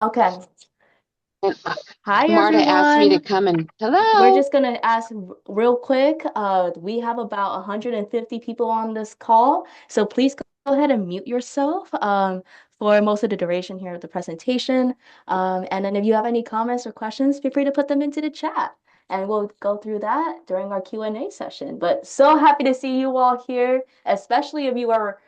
Okay. And Hi, Marta asked me to everyone. come and We're hello. just gonna ask real quick. We have about 150 people on this call, so please go ahead and mute yourself for most of the duration here of the presentation. And then if you have any comments or questions, feel free to put them into the chat, and we'll go through that during our Q&A session. But so happy to see you all here, especially if you are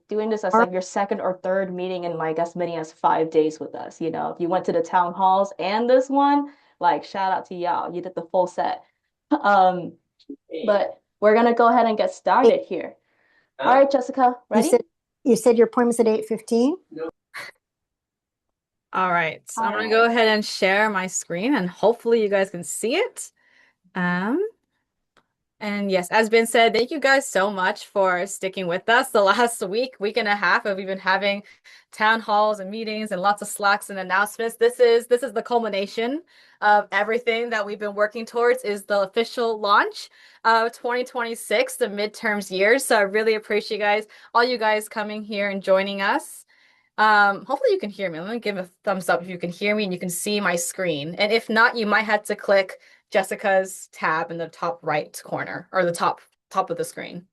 doing this as All like your second or third meeting in like as many as 5 days with us. You know, if you went to the town halls and this one. Like shout out to y'all. You did the full set. Um, but we're gonna go ahead and get right. started here. All right, Jessica, You ready? said you said your appointment's at 8:15? All right, so All I'm gonna go right. ahead and share my screen and hopefully you guys can see it. Um, and yes, as been said, thank you guys so much for sticking with us the last week and a half of even having town halls and meetings and lots of Slacks and announcements. This is the culmination of everything that we've been working towards is the official launch of 2026, the midterms years. So I really appreciate all you guys coming here and joining us. Hopefully you can hear me. Let me give a thumbs up if you can hear me and you can see my screen. And if not, you might have to click Jessica's tab in the top right corner or the top of the screen.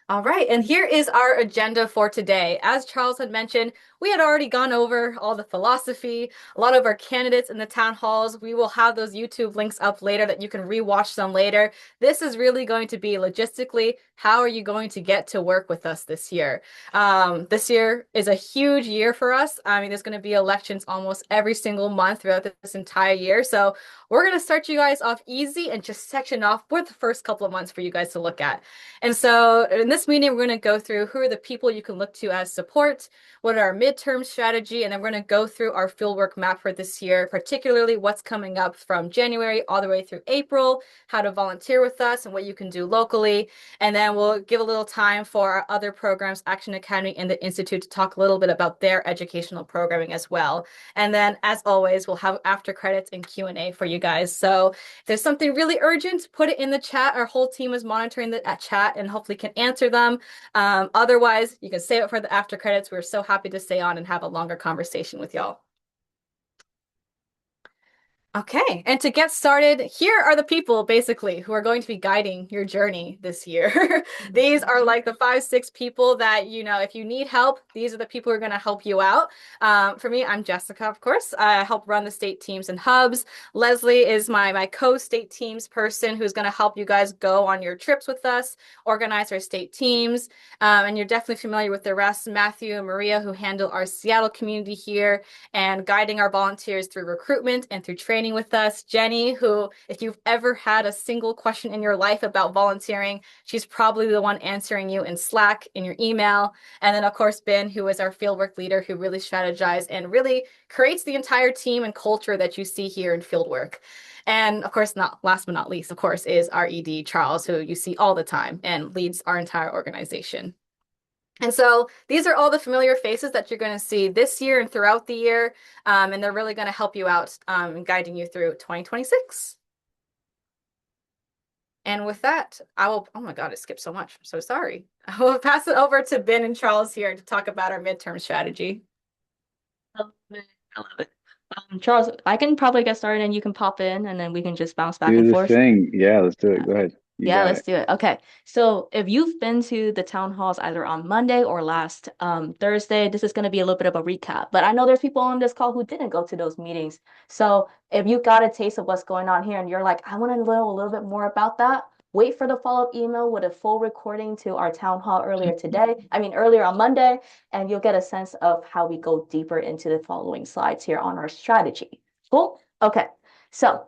All right, and here is our agenda for today. As Charles had mentioned, we had already gone over all the philosophy, a lot of our candidates in the town halls. We will have those YouTube links up later that you can rewatch them later. This is really going to be logistically, how are you going to get to work with us this year? This year is a huge year for us. I mean, there's going to be elections almost every single month throughout this entire year. So we're going to start you guys off easy and just section off for the first couple of months for you guys to look at. And so in this meeting, we're going to go through who are the people you can look to as support, what are our midterm strategy, and then we're going to go through our fieldwork map for this year, particularly what's coming up from January all the way through April, how to volunteer with us and what you can do locally. And then we'll give a little time for our other programs, Action Academy and the Institute, to talk a little bit about their educational programming as well. And then, as always, we'll have after credits and Q&A for you guys. So if there's something really urgent, put it in the chat. Our whole team is monitoring the chat and hopefully can answer them. Otherwise, you can save it for the after credits. We're so happy to stay on and have a longer conversation with y'all. Okay, and to get started, here are the people basically who are going to be guiding your journey this year. These are like the 5, 6 people that, if you need help, these are the people who are going to help you out. For me, I'm Jessica, of course. I help run the state teams and hubs. Leslie is my co-state teams person who's going to help you guys go on your trips with us, organize our state teams. And you're definitely familiar with the rest, Matthew and Maria, who handle our Seattle community here and guiding our volunteers through recruitment and through training with us. Jenny, who, if you've ever had a single question in your life about volunteering, she's probably the one answering you in Slack, in your email. And then, of course, Ben, who is our fieldwork leader, who really strategizes and really creates the entire team and culture that you see here in fieldwork. And of course, not last but not least, of course, is our ED, Charles, who you see all the time and leads our entire organization. And so these are all the familiar faces that you're going to see this year and throughout the year. And they're really going to help you out and guiding you through 2026. And with that, oh my God, it skipped so much. I'm so sorry. I will pass it over to Ben and Charles here to talk about our midterm strategy. I love it. I love it. Charles, I can probably get started and you can pop in and then we can just bounce back Do and the forth. thing. Yeah, let's do it. Go ahead. You Yeah, got let's it. do it. Okay. So if you've been to the town halls either on Monday or last Thursday, this is going to be a little bit of a recap. But I know there's people on this call who didn't go to those meetings. So if you got a taste of what's going on here and you're like, I want to know a little bit more about that, wait for the follow-up email with a full recording to our town hall earlier on Monday, and you'll get a sense of how we go deeper into the following slides here on our strategy. Cool? Okay. So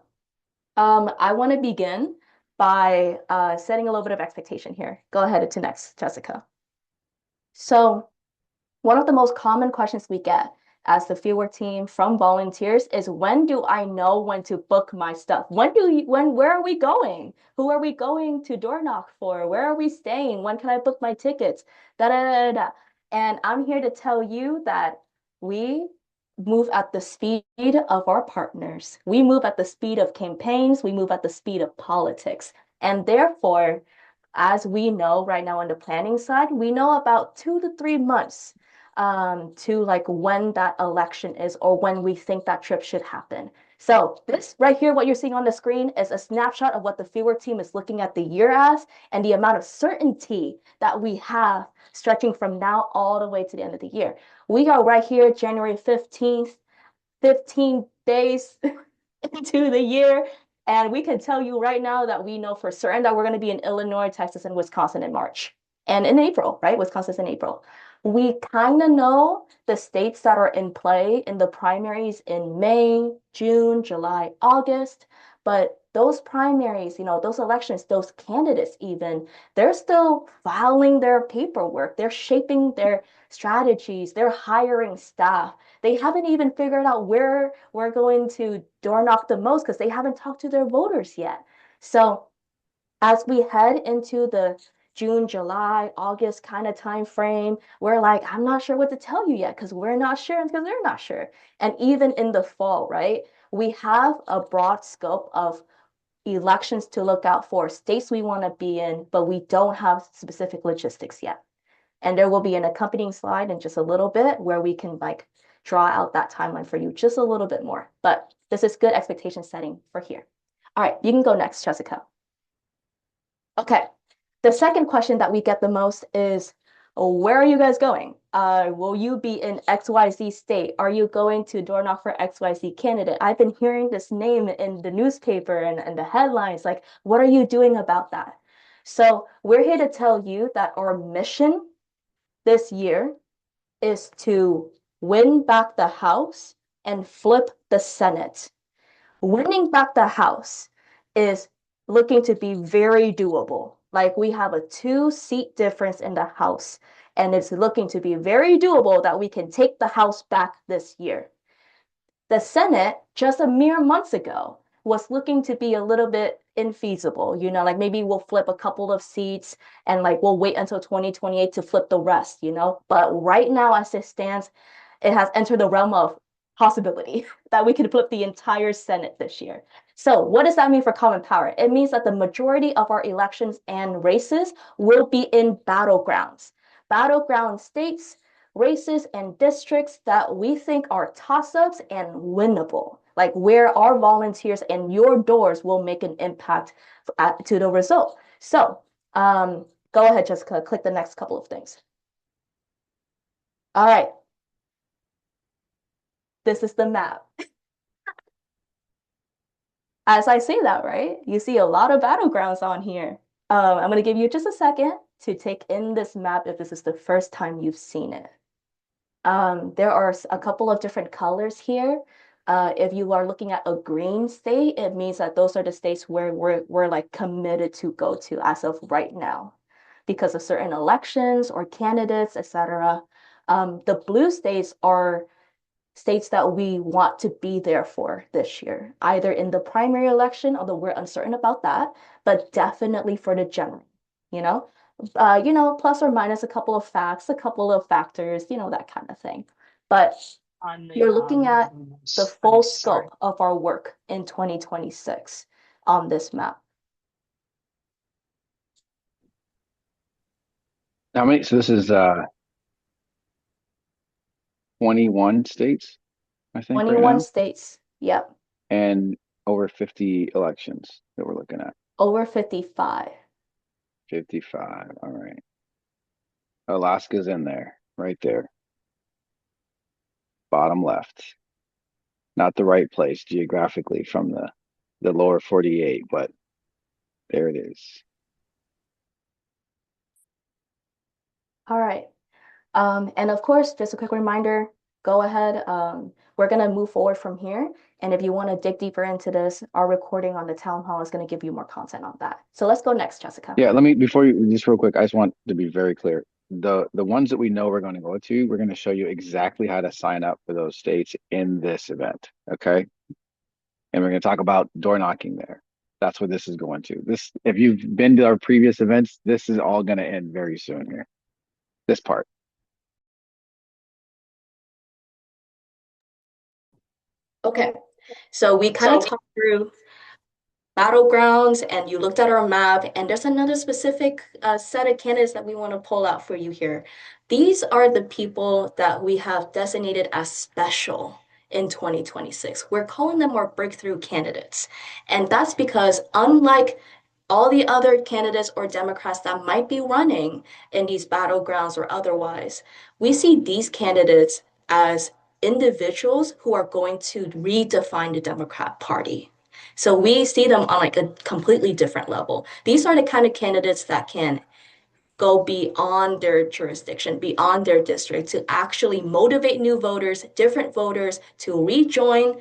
I want to begin by setting a little bit of expectation here. Go ahead to next, Jessica. So one of the most common questions we get as the fieldwork team from volunteers is when do I know when to book my stuff? Where are we going? Who are we going to door knock for? Where are we staying? When can I book my tickets? Da da da da. Da. And I'm here to tell you that we move at the speed of our partners. We move at the speed of campaigns. We move at the speed of politics. And therefore, as we know right now on the planning side, we know about 2 to 3 months to like when that election is or when we think that trip should happen. So this right here, what you're seeing on the screen is a snapshot of what the Fewer team is looking at the year as and the amount of certainty that we have stretching from now all the way to the end of the year. We are right here, January 15th, 15 days into the year. And we can tell you right now that we know for certain that we're going to be in Illinois, Texas, and Wisconsin in March and in April, right? Wisconsin's in April. We kind of know the states that are in play in the primaries in May, June, July, August. But those primaries, those elections, those candidates even, they're still filing their paperwork. They're shaping their strategies. They're hiring staff. They haven't even figured out where we're going to door knock the most because they haven't talked to their voters yet. So as we head into the June, July, August kind of time frame, we're like, I'm not sure what to tell you yet because we're not sure and because they're not sure. And even in the fall, right? We have a broad scope of elections to look out for, states we want to be in, but we don't have specific logistics yet. And there will be an accompanying slide in just a little bit where we can like draw out that timeline for you just a little bit more. But this is good expectation setting for here. All right, you can go next, Jessica. Okay, the second question that we get the most is, where are you guys going? Will you be in XYZ state? Are you going to door knock for XYZ candidate? I've been hearing this name in the newspaper and the headlines. Like, what are you doing about that? So we're here to tell you that our mission this year is to win back the House and flip the Senate. Winning back the House is looking to be very doable. Like we have a 2-seat difference in the House, and it's looking to be very doable that we can take the House back this year. The Senate, just a mere months ago, was looking to be a little bit infeasible. Like maybe we'll flip a couple of seats and like we'll wait until 2028 to flip the rest. But right now, as it stands, it has entered the realm of possibility that we could flip the entire Senate this year. So, what does that mean for common power? It means that the majority of our elections and races will be in battlegrounds. Battleground states, races, and districts that we think are toss-ups and winnable, like where our volunteers and your doors will make an impact to the result. So, go ahead, Jessica, click the next couple of things. All right. This is the map. As I say that, right? You see a lot of battlegrounds on here. I'm going to give you just a second to take in this map if this is the first time you've seen it. There are a couple of different colors here. If you are looking at a green state, it means that those are the states where we're like committed to go to as of right now because of certain elections or candidates, etc. The blue states are states that we want to be there for this year, either in the primary election, although we're uncertain about that, but definitely for the general, you know? Plus or minus a couple of facts, a couple of factors, that kind of thing. But you're looking at the full scope of our work in 2026 on this map. How many? So this is 21 states, I think, right 21 now, states. Yep. and over 50 elections that we're looking at. Over 55. 55. All right. Alaska's in there, right there. Bottom left. Not the right place geographically from the lower 48, but there it is. All right. And of course, just a quick reminder, go ahead. We're going to move forward from here. And if you want to dig deeper into this, our recording on the town hall is going to give you more content on that. So let's go next, Jessica. Yeah, before you, just real quick, I just want to be very clear. The ones that we know we're going to go to, we're going to show you exactly how to sign up for those states in this event. Okay. And we're going to talk about door knocking there. That's what this is going to. If you've been to our previous events, this is all going to end very soon here. This part. Okay. So we kind of talked through battlegrounds and you looked at our map, and there's another specific set of candidates that we want to pull out for you here. These are the people that we have designated as special in 2026. We're calling them our breakthrough candidates. And that's because, unlike all the other candidates or Democrats that might be running in these battlegrounds or otherwise, we see these candidates as individuals who are going to redefine the Democrat Party. So we see them on like a completely different level. These are the kind of candidates that can go beyond their jurisdiction, beyond their district to actually motivate new voters, different voters to rejoin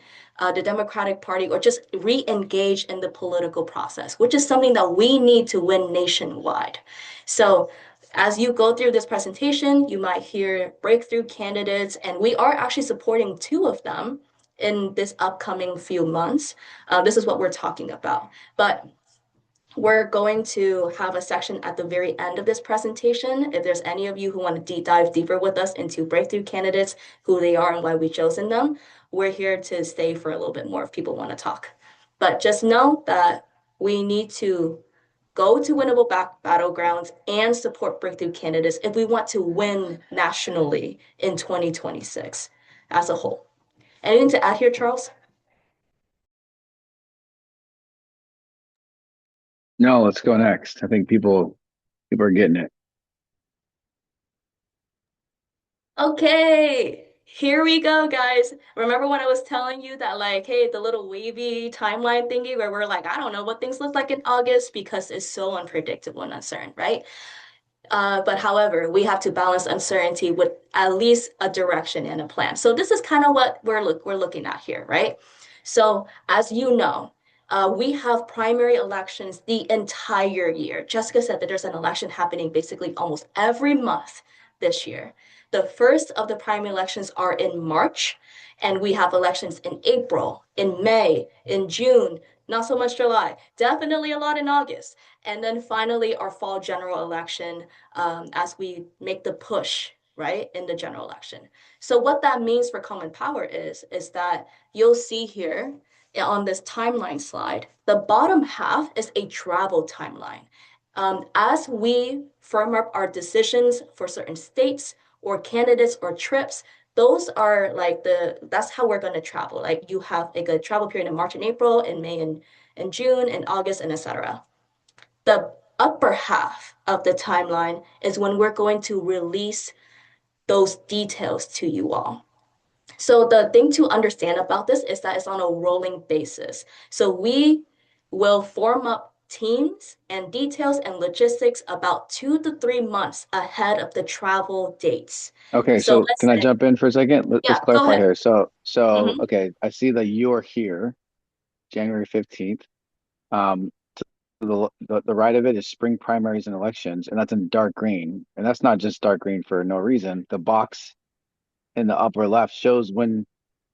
the Democratic Party or just re-engage in the political process, which is something that we need to win nationwide. So as you go through this presentation, you might hear breakthrough candidates, and we are actually supporting two of them in this upcoming few months. This is what we're talking about. But we're going to have a section at the very end of this presentation. If there's any of you who want to dive deeper with us into breakthrough candidates, who they are and why we've chosen them, we're here to stay for a little bit more if people want to talk. But just know that we need to go to winnable battlegrounds and support breakthrough candidates if we want to win nationally in 2026 as a whole. Anything to add here, Charles? No, let's go next. I think people are getting it. Okay, here we go, guys. Remember when I was telling you that, like, hey, the little wavy timeline thingy where we're like, I don't know what things look like in August because it's so unpredictable and uncertain, right? But however, we have to balance uncertainty with at least a direction and a plan. So this is kind of what we're looking at here, right? So as you know, we have primary elections the entire year. Jessica said that there's an election happening basically almost every month this year. The first of the primary elections are in March, and we have elections in April, in May, in June, not so much July, definitely a lot in August. And then finally, our fall general election as we make the push, right, in the general election. So what that means for Common Power is that you'll see here on this timeline slide, the bottom half is a travel timeline. As we firm up our decisions for certain states or candidates or trips, those are like that's how we're going to travel. Like you have a good travel period in March and April, in May and June, and August, and etc. The upper half of the timeline is when we're going to release those details to you all. So the thing to understand about this is that it's on a rolling basis. So we will form up teams and details and logistics about 2 to 3 months ahead of the travel dates. Okay, So so let's can I say, jump in for a second? Let's yeah, go clarify ahead. here. So Mhm. okay, I see that you're here, January 15th. Um, the right of it is spring primaries and elections, and that's in dark green. And that's not just dark green for no reason. The box in the upper left shows when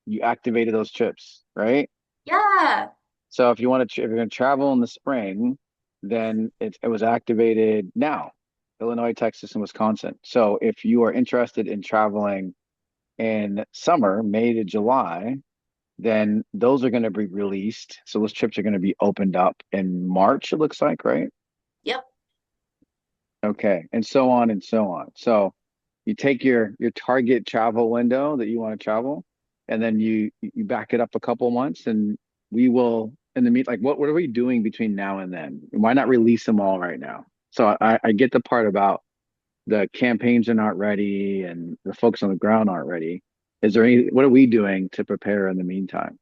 you activated those trips, right? Yeah. So if you want to, if you're going to travel in the spring, then it was activated now, Illinois, Texas, and Wisconsin. So if you are interested in traveling in summer, May to July, then those are going to be released. So those trips are going to be opened up in March, it looks like, right? Yep. Okay, and so on and so on. So you take your target travel window that you want to travel, and then you back it up a couple months, and we will in the meet like what are we doing between now and then? Why not release them all right now? So I get the part about the campaigns are not ready and the folks on the ground aren't ready. Is there any what are we doing to prepare in the meantime?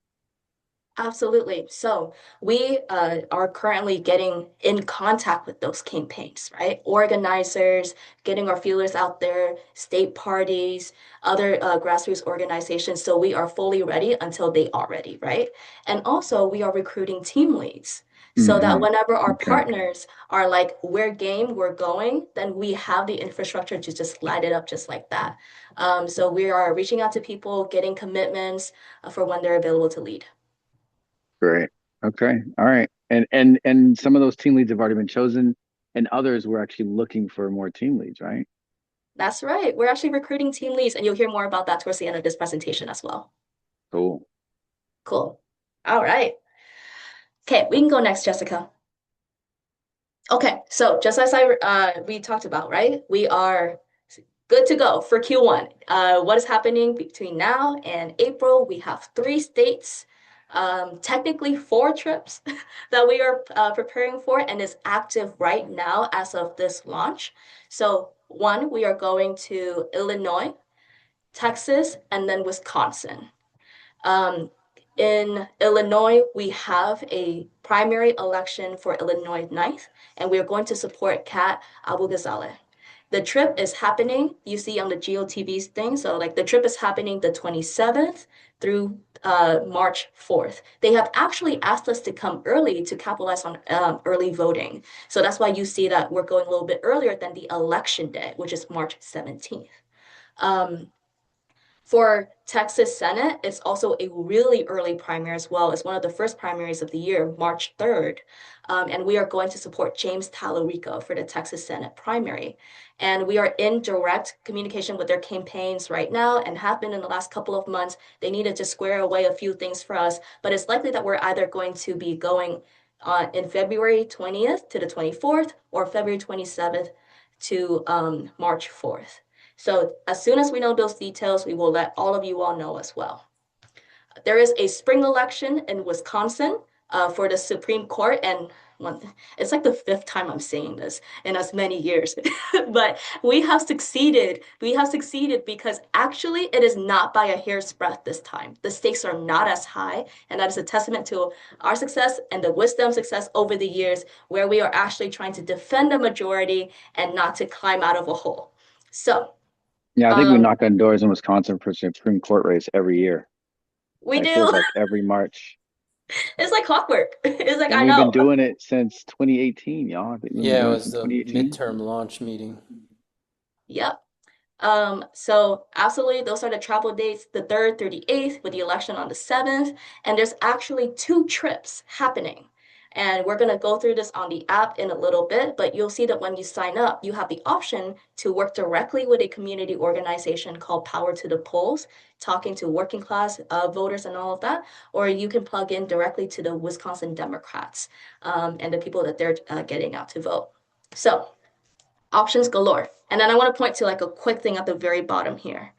Absolutely. So we are currently getting in contact with those campaigns, right? Organizers, getting our feelers out there, state parties, other grassroots organizations. So we are fully ready until they are ready, right? And also we are recruiting team leads so that Hmm. whenever our Okay, partners are like, we're game, we're going, then we have the infrastructure to just light it up just like that. So we are reaching out to people, getting commitments for when they're available to lead. great. Okay, all right. And some of those team leads have already been chosen, and others we're actually looking for more team leads, right? That's right. We're actually recruiting team leads, and you'll hear more about that towards the end of this presentation as well. Cool. Cool. All right. Okay, we can go next, Jessica. Okay, so just as we talked about, right? We are good to go for Q1. What is happening between now and April? We have three states, technically four trips that we are preparing for, and is active right now as of this launch. So one, we are going to Illinois, Texas, and then Wisconsin. Um, in Illinois, we have a primary election for Illinois 9th, and we are going to support Kat Abu-Ghazaleh. The trip is happening, you see on the GOTV's thing. So, like, the trip is happening the 27th through March 4th. They have actually asked us to come early to capitalize on early voting. So, that's why you see that we're going a little bit earlier than the election day, which is March 17th. Um, for Texas Senate, it's also a really early primary as well. It's one of the first primaries of the year, March 3rd. And we are going to support James Talarico for the Texas Senate primary. And we are in direct communication with their campaigns right now and have been in the last couple of months. They needed to square away a few things for us, but it's likely that we're either going to be going in February 20th to the 24th or February 27th to March 4th. So as soon as we know those details, we will let all of you all know as well. There is a spring election in Wisconsin for the Supreme Court, and it's like the fifth time I'm saying this in as many years. But we have succeeded. We have succeeded because actually it is not by a hair's breadth this time. The stakes are not as high, and that is a testament to our success and the wisdom success over the years, where we are actually trying to defend a majority and not to climb out of a hole. So Yeah, I think we um, knock on doors in Wisconsin for Supreme Court race every year. we It feels do. like every March. It's like clockwork. It's like And I we've been know. doing it since 2018, y'all. We've been Yeah, it doing it was since the 2018. midterm launch meeting. Yep. So absolutely, those are the travel dates, the 3rd through the 8th, with the election on the 7th. And there's actually two trips happening. And we're going to go through this on the app in a little bit, but you'll see that when you sign up, you have the option to work directly with a community organization called Power to the Polls, talking to working class voters and all of that, or you can plug in directly to the Wisconsin Democrats and the people that they're getting out to vote. So options galore. And then I want to point to like a quick thing at the very bottom here.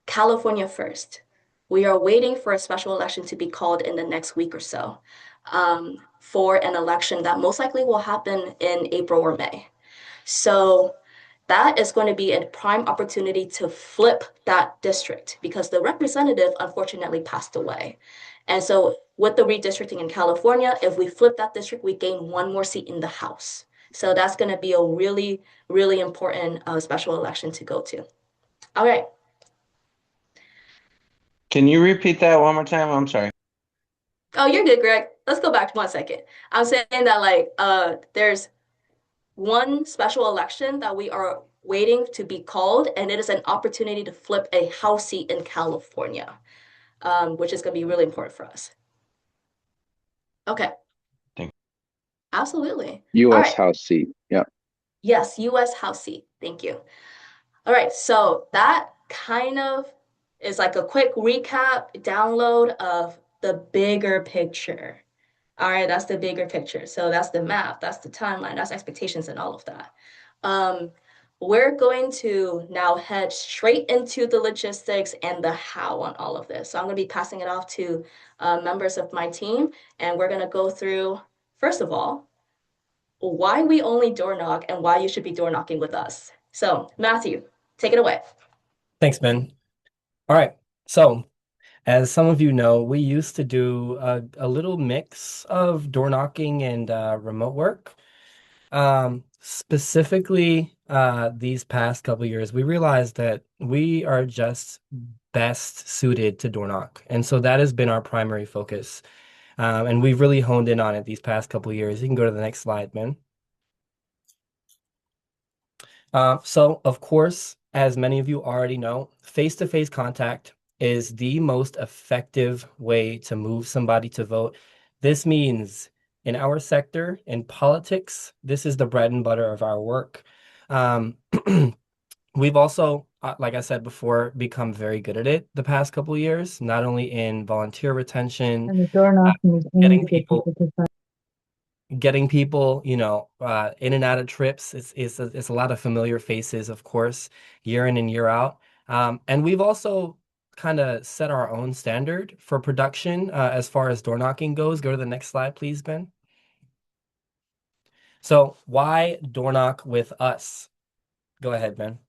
California first. We are waiting for a special election to be called in the next week or so for an election that most likely will happen in April or May. So that is going to be a prime opportunity to flip that district because the representative unfortunately passed away. And so with the redistricting in California, if we flip that district, we gain one more seat in the House. So that's going to be a really, really important special election to go to. All right. Can you repeat that one more time? I'm sorry. Oh, you're good, Greg. Let's go back 1 second. I'm saying that like there's one special election that we are waiting to be called, and it is an opportunity to flip a House seat in California, which is going to be really important for us. Okay, Thank absolutely. All U.S. right. House seat. Yeah. Yes, U.S. House seat. Thank you. All right, so that kind of is like a quick recap, download of the bigger picture. All right, that's the bigger picture. So that's the map, that's the timeline, that's expectations and all of that. Um, we're going to now head straight into the logistics and the how on all of this. So I'm going to be passing it off to members of my team, and we're going to go through, first of all, why we only door knock and why you should be door knocking with us. So, Matthew, take it away. Thanks, Ben. All right. So, as some of you know, we used to do a little mix of door knocking and remote work. Specifically, these past couple years, we realized that we are just best suited to door knock. And so that has been our primary focus. And we've really honed in on it these past couple years. You can go to the next slide, man. So, of course, as many of you already know, face-to-face contact is the most effective way to move somebody to vote. This means in our sector, in politics, this is the bread and butter of our work. Um, we've also like I said before, become very good at it the past couple of years, not only in volunteer retention, And the door uh, knocking is only getting to get people people to sign. getting people, in and out of trips. It's a lot of familiar faces, of course, year in and year out. And we've also kind of set our own standard for production as far as door knocking goes. Go to the next slide, please, Ben. So why door knock with us? Go ahead, Ben.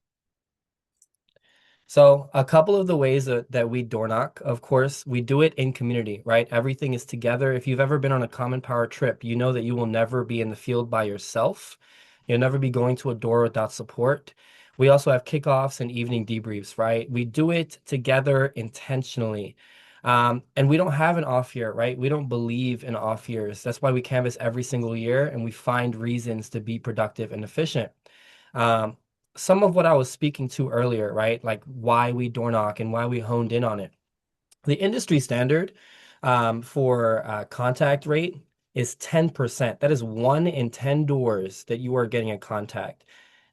So a couple of the ways that we door knock, of course, we do it in community, right? Everything is together. If you've ever been on a Common Power trip, you know that you will never be in the field by yourself. You'll never be going to a door without support. We also have kickoffs and evening debriefs, right? We do it together intentionally. And we don't have an off year, right? We don't believe in off years. That's why we canvas every single year and we find reasons to be productive and efficient. Um, some of what I was speaking to earlier, right? Like why we door knock and why we honed in on it. The industry standard for contact rate is 10%. That is 1 in 10 doors that you are getting a contact.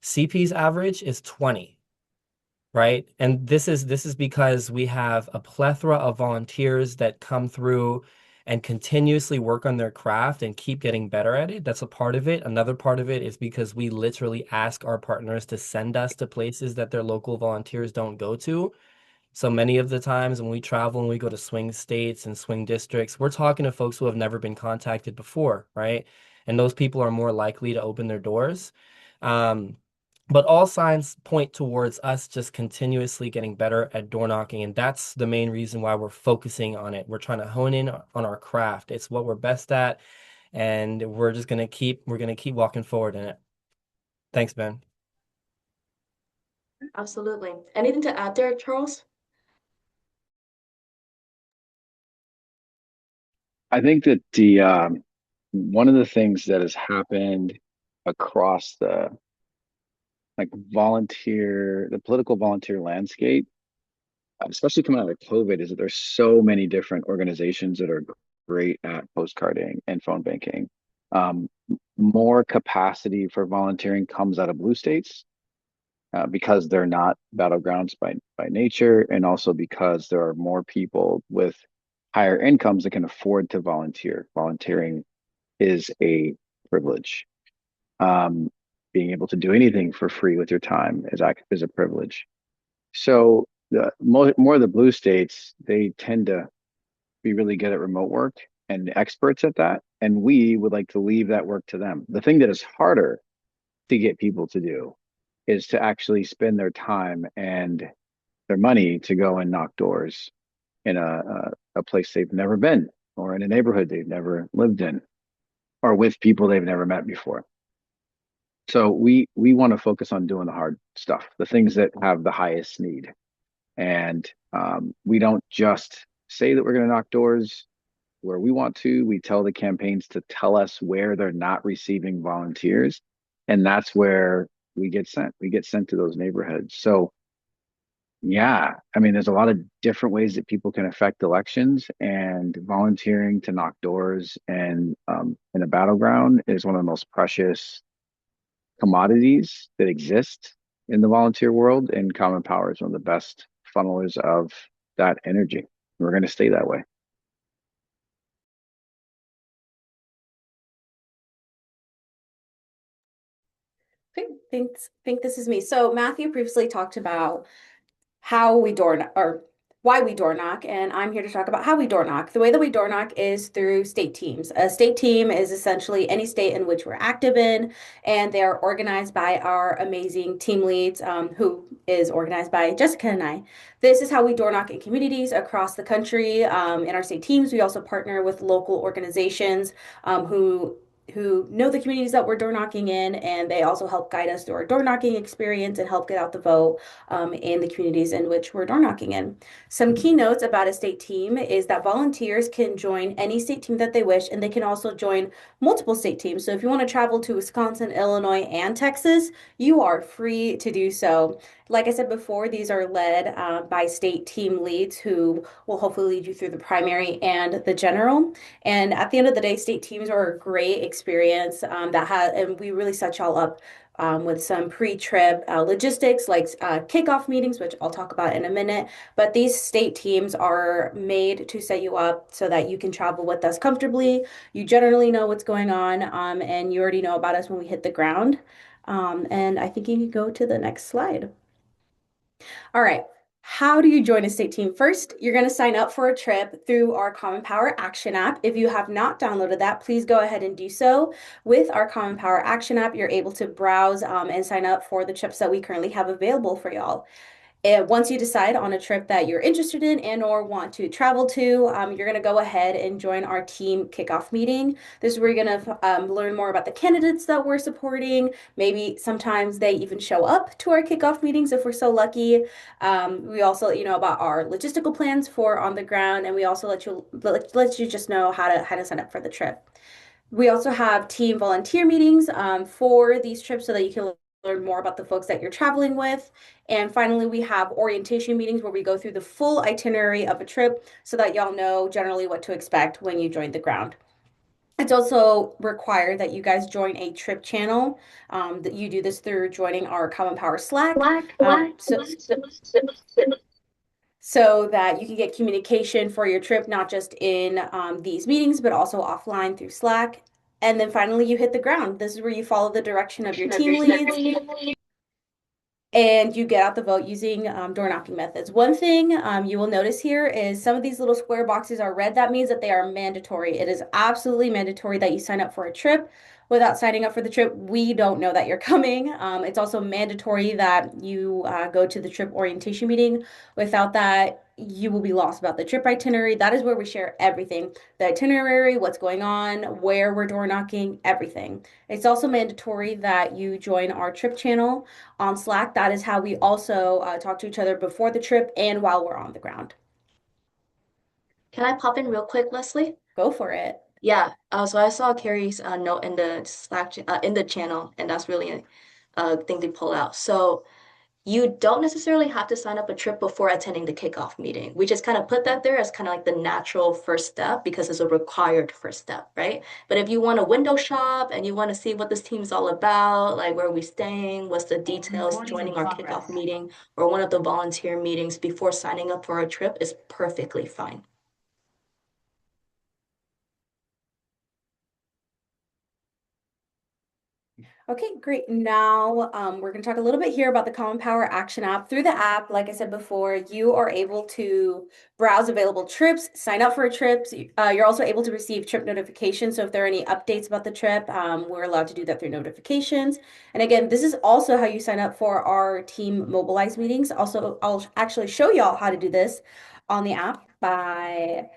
CP's average is 20, right? And this is because we have a plethora of volunteers that come through and continuously work on their craft and keep getting better at it. That's a part of it. Another part of it is because we literally ask our partners to send us to places that their local volunteers don't go to. So many of the times when we travel and we go to swing states and swing districts, we're talking to folks who have never been contacted before, right? And those people are more likely to open their doors. Um, but all signs point towards us just continuously getting better at door knocking. And that's the main reason why we're focusing on it. We're trying to hone in on our craft. It's what we're best at. And we're gonna keep walking forward in it. Thanks, Ben. Absolutely. Anything to add there, Charles? I think that the one of the things that has happened across the the political volunteer landscape, especially coming out of COVID, is that there's so many different organizations that are great at postcarding and phone banking. Um, More capacity for volunteering comes out of blue states because they're not battlegrounds by nature, and also because there are more people with higher incomes that can afford to volunteer. Volunteering is a privilege. Um, Being able to do anything for free with your time is a privilege. So the more of the blue states, they tend to be really good at remote work and experts at that. And we would like to leave that work to them. The thing that is harder to get people to do is to actually spend their time and their money to go and knock doors in a place they've never been, or in a neighborhood they've never lived in, or with people they've never met before. So we want to focus on doing the hard stuff, the things that have the highest need. And we don't just say that we're going to knock doors where we want to. We tell the campaigns to tell us where they're not receiving volunteers. And that's where we get sent. We get sent to those neighborhoods. So, yeah, I mean, there's a lot of different ways that people can affect elections, and volunteering to knock doors and in a battleground is one of the most precious commodities that exist in the volunteer world, and Common Power is one of the best funnelers of that energy. We're going to stay that way. Think this is me. So Matthew previously talked about how we door knock or why we door knock, and I'm here to talk about how we door knock. The way that we door knock is through state teams. A state team is essentially any state in which we're active in, and they are organized by our amazing team leads, who is organized by Jessica and I. This is how we door knock in communities across the country. In our state teams, we also partner with local organizations who know the communities that we're door knocking in, and they also help guide us through our door knocking experience and help get out the vote in the communities in which we're door knocking in. Some key notes about a state team is that volunteers can join any state team that they wish, and they can also join multiple state teams. So if you want to travel to Wisconsin, Illinois, and Texas, you are free to do so. Like I said before, these are led by state team leads who will hopefully lead you through the primary and the general. And at the end of the day, state teams are a great experience and we really set y'all up with some pre-trip logistics like kickoff meetings, which I'll talk about in a minute. But these state teams are made to set you up so that you can travel with us comfortably. You generally know what's going on, and you already know about us when we hit the ground. And I think you can go to the next slide. All right. How do you join a state team? First, you're going to sign up for a trip through our Common Power Action app. If you have not downloaded that, please go ahead and do so. With our Common Power Action app, you're able to browse and sign up for the trips that we currently have available for y'all. And once you decide on a trip that you're interested in and or want to travel to, you're going to go ahead and join our team kickoff meeting. This is where you're going to learn more about the candidates that we're supporting. Maybe sometimes they even show up to our kickoff meetings if we're so lucky. We also let you know about our logistical plans for on the ground, and we also let you just know how to sign up for the trip. We also have team volunteer meetings for these trips so that you can learn more about the folks that you're traveling with. And finally, we have orientation meetings where we go through the full itinerary of a trip so that y'all know generally what to expect when you join the ground. It's also required that you guys join a trip channel. That you do this through joining our Common Power Slack. So that you can get communication for your trip, not just in these meetings, but also offline through Slack. And then finally, you hit the ground. This is where you follow the direction of your team leads and you get out the vote using door knocking methods. One thing you will notice here is some of these little square boxes are red. That means that they are mandatory. It is absolutely mandatory that you sign up for a trip. Without signing up for the trip, we don't know that you're coming. It's also mandatory that you go to the trip orientation meeting. Without that, you will be lost about the trip itinerary. That is where we share everything, the itinerary, what's going on, where we're door knocking, everything. It's also mandatory that you join our trip channel on Slack. That is how we also talk to each other before the trip and while we're on the ground. Can I pop in real quick, Leslie? Go for it. Yeah, so I saw Carrie's note in the in the channel, and that's really a thing to pull out. So you don't necessarily have to sign up a trip before attending the kickoff meeting. We just kind of put that there as kind of like the natural first step because it's a required first step, right? But if you want to window shop and you want to see what this team's all about, like where are we staying, what's the details, joining our kickoff meeting or one of the volunteer meetings before signing up for a trip is perfectly fine. Okay, great. Now we're going to talk a little bit here about the Common Power Action app. Through the app, like I said before, you are able to browse available trips, sign up for trips. You're also able to receive trip notifications. So if there are any updates about the trip, we're allowed to do that through notifications. And again, this is also how you sign up for our team mobilized meetings. Also, I'll actually show y'all how to do this on the app by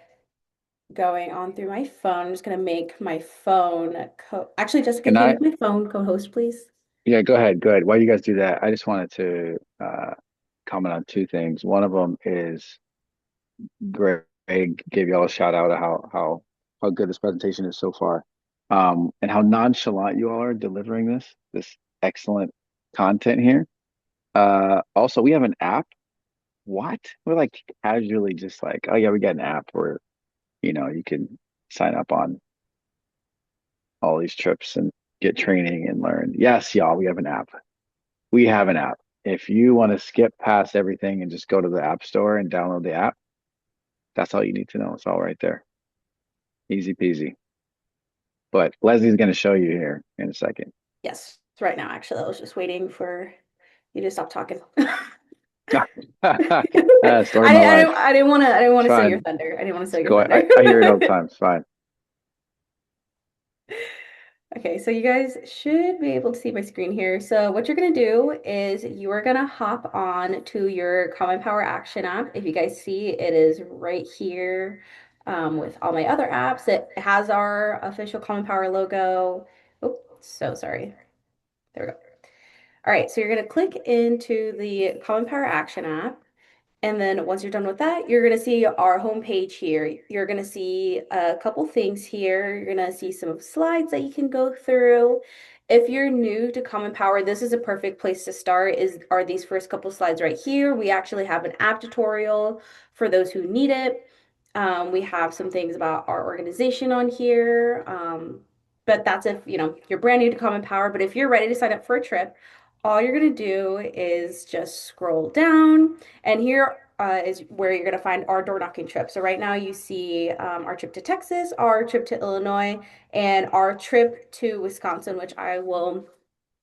going on through my phone. I'm just gonna make my phone actually, Jessica, can you make my phone co-host, please? Yeah, go ahead. Go ahead. While you guys do that, I just wanted to comment on two things. One of them is Greg gave y'all a shout out of how good this presentation is so far, and how nonchalant you all are delivering this excellent content here. Also, we have an app. What? We're like casually just like, oh yeah, we got an app where you can sign up on all these trips and get training and learn. Yes, y'all, we have an app. We have an app. If you want to skip past everything and just go to the app store and download the app, that's all you need to know. It's all right there. Easy peasy. But Leslie's going to show you here in a second. Yes, right now, actually. I was just waiting for you to stop talking. Story I of my life. didn't want to steal Fine. your thunder. I didn't want to steal Just your go. thunder. I hear it all the time. It's fine. Okay, so you guys should be able to see my screen here. So what you're going to do is you are going to hop on to your Common Power Action app. If you guys see, it is right here with all my other apps. It has our official Common Power logo. Oh, so sorry. There we go. All right, so you're going to click into the Common Power Action app. And then once you're done with that, you're going to see our homepage here. You're going to see a couple things here. You're going to see some slides that you can go through. If you're new to Common Power, this is a perfect place to start are these first couple slides right here. We actually have an app tutorial for those who need it. We have some things about our organization on here. but that's if, you're brand new to Common Power. But if you're ready to sign up for a trip, all you're going to do is just scroll down, and here is where you're going to find our door knocking trip. So right now you see our trip to Texas, our trip to Illinois, and our trip to Wisconsin, which I will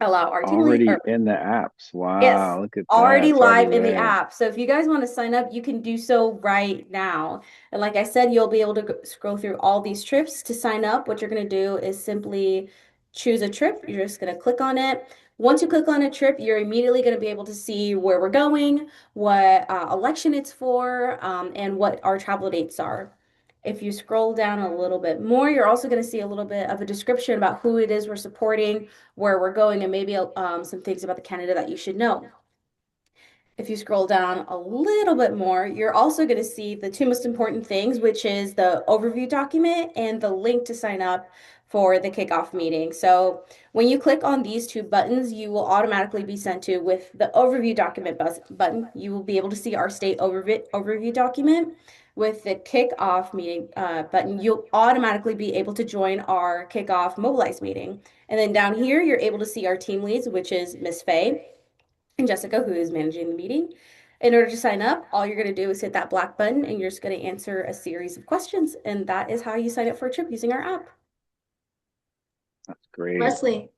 allow our team lead. Already in the apps. Yes, Wow, look at that. already It's already live in the there. app. So if you guys want to sign up, you can do so right now. And like I said, you'll be able to scroll through all these trips to sign up. What you're going to do is simply choose a trip. You're just going to click on it. Once you click on a trip, you're immediately going to be able to see where we're going, what election it's for, and what our travel dates are. If you scroll down a little bit more, you're also going to see a little bit of a description about who it is we're supporting, where we're going, and maybe some things about the candidate that you should know. If you scroll down a little bit more, you're also going to see the two most important things, which is the overview document and the link to sign up for the kickoff meeting. So when you click on these two buttons, you will automatically be sent to with the overview document button. You will be able to see our state overview document. With the kickoff meeting button, you'll automatically be able to join our kickoff mobilize meeting. And then down here, you're able to see our team leads, which is Miss Faye and Jessica, who is managing the meeting. In order to sign up, all you're going to do is hit that black button and you're just going to answer a series of questions. And that is how you sign up for a trip using our app. That's great. Leslie,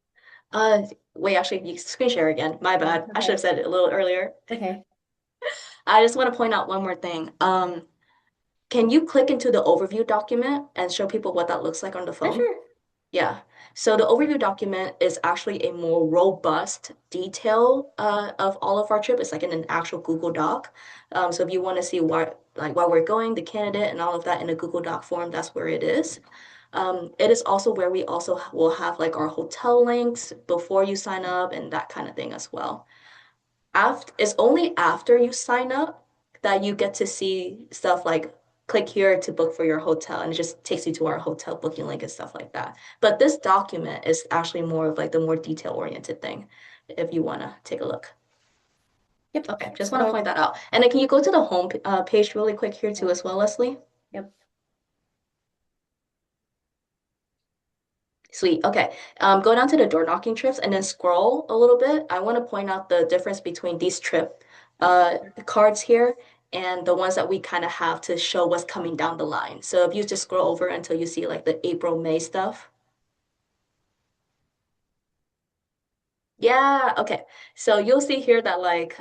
wait, actually, you screen share again. My bad. I should have said it a little earlier. Okay. I just want to point out one more thing. Can you click into the overview document and show people what that looks like on the phone? Sure. Yeah. So the overview document is actually a more robust detail of all of our trip. It's like in an actual Google Doc. So if you want to see why we're going, the candidate, and all of that in a Google Doc form, that's where it is. It is also where we also will have like our hotel links before you sign up and that kind of thing as well. It's only after you sign up that you get to see stuff like click here to book for your hotel, and it just takes you to our hotel booking link and stuff like that. But this document is actually more of like the more detail oriented thing if you want to take a look. Yep. Okay, just want to point that out. And then can you go to the home page really quick here too as well, Leslie? Yep. Sweet. Okay. Go down to the door knocking trips and then scroll a little bit. I want to point out the difference between these trip cards here and the ones that we kind of have to show what's coming down the line. So if you just scroll over until you see like the April, May stuff. Yeah, okay. So you'll see here that like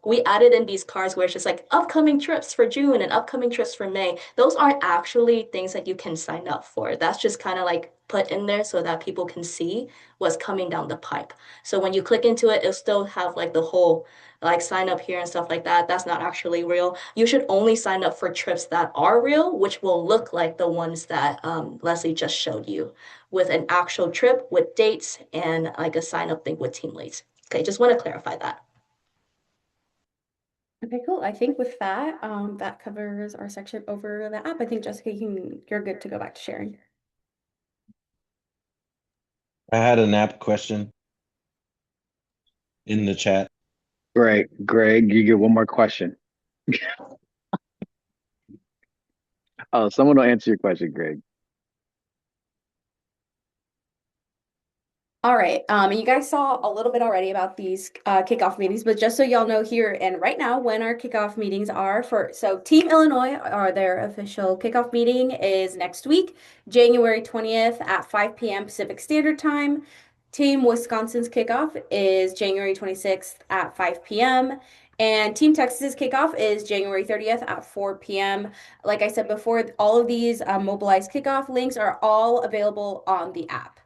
we added in these cards where it's just like upcoming trips for June and upcoming trips for May. Those aren't actually things that you can sign up for. That's just kind of like put in there so that people can see what's coming down the pipe. So when you click into it, it'll still have like the whole like sign up here and stuff like that. That's not actually real. You should only sign up for trips that are real, which will look like the ones that Leslie just showed you with an actual trip with dates and like a sign up thing with team leads. Okay, just want to clarify that. Okay, cool. I think with that, that covers our section over the app. I think Jessica, you're good to go back to sharing. I had an app question in the chat. Right, Greg, you get one more question. Oh, someone will answer your question, Greg. All right. You guys saw a little bit already about these kickoff meetings, but just so y'all know here and right now when our kickoff meetings are so Team Illinois, their official kickoff meeting is next week, January 20th at 5 p.m. Pacific Standard Time. Team Wisconsin's kickoff is January 26th at 5 p.m. And Team Texas's kickoff is January 30th at 4 p.m. Like I said before, all of these mobilized kickoff links are all available on the app.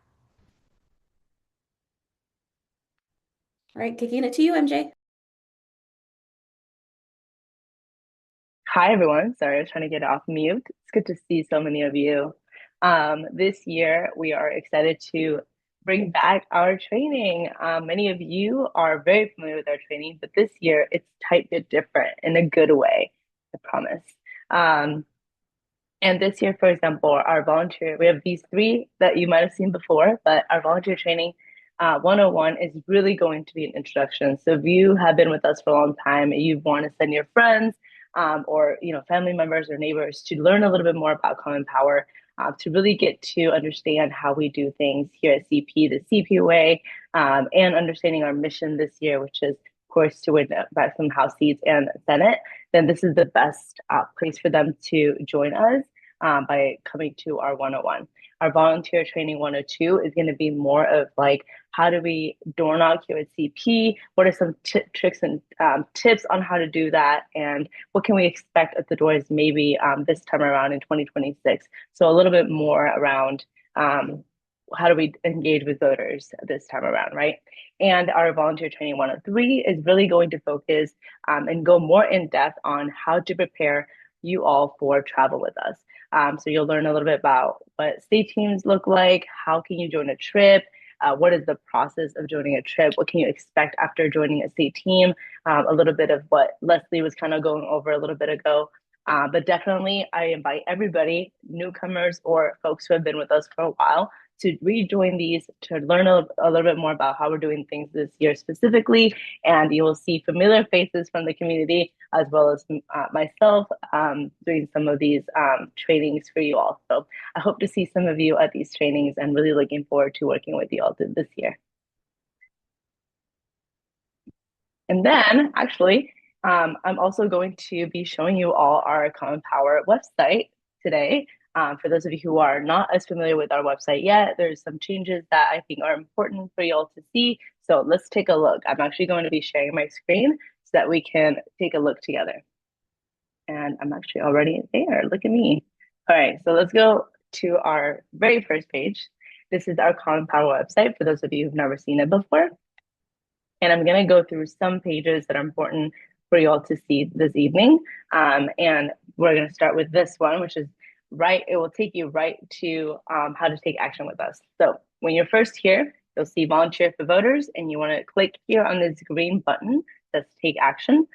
All right, kicking it to you, MJ. Hi, everyone. Sorry, I was trying to get off mute. It's good to see so many of you. This year, we are excited to bring back our training. Many of you are very familiar with our training, but this year it's tight bit different in a good way, I promise. And this year, for example, we have these three that you might have seen before, but our volunteer training 101 is really going to be an introduction. So if you have been with us for a long time and you want to send your friends, or family members or neighbors to learn a little bit more about Common Power, to really get to understand how we do things here at CP, the CP way, and understanding our mission this year, which is, of course, to win back some House seats and Senate. Then this is the best place for them to join us by coming to our 101. Our volunteer training 102 is going to be more of like, how do we door knock here at CP? What are some tricks and tips on how to do that? And what can we expect at the doors maybe this time around in 2026? So a little bit more around how do we engage with voters this time around, right? And our volunteer training 103 is really going to focus and go more in depth on how to prepare you all for travel with us. So you'll learn a little bit about what state teams look like, how can you join a trip, what is the process of joining a trip, what can you expect after joining a state team, a little bit of what Leslie was kind of going over a little bit ago. But definitely, I invite everybody, newcomers or folks who have been with us for a while, to rejoin these, to learn a little bit more about how we're doing things this year specifically. And you will see familiar faces from the community, as well as myself doing some of these trainings for you all. So I hope to see some of you at these trainings and really looking forward to working with you all this year. And then actually, I'm also going to be showing you all our Common Power website today. For those of you who are not as familiar with our website yet, there's some changes that I think are important for you all to see. So let's take a look. I'm actually going to be sharing my screen so that we can take a look together. And I'm actually already there. Look at me. All right, so let's go to our very first page. This is our Common Power website for those of you who've never seen it before. And I'm going to go through some pages that are important for you all to see this evening. And we're going to start with this one, which is it will take you right to how to take action with us. So when you're first here, you'll see Volunteer for Voters, and you want to click here on this green button that's Take Action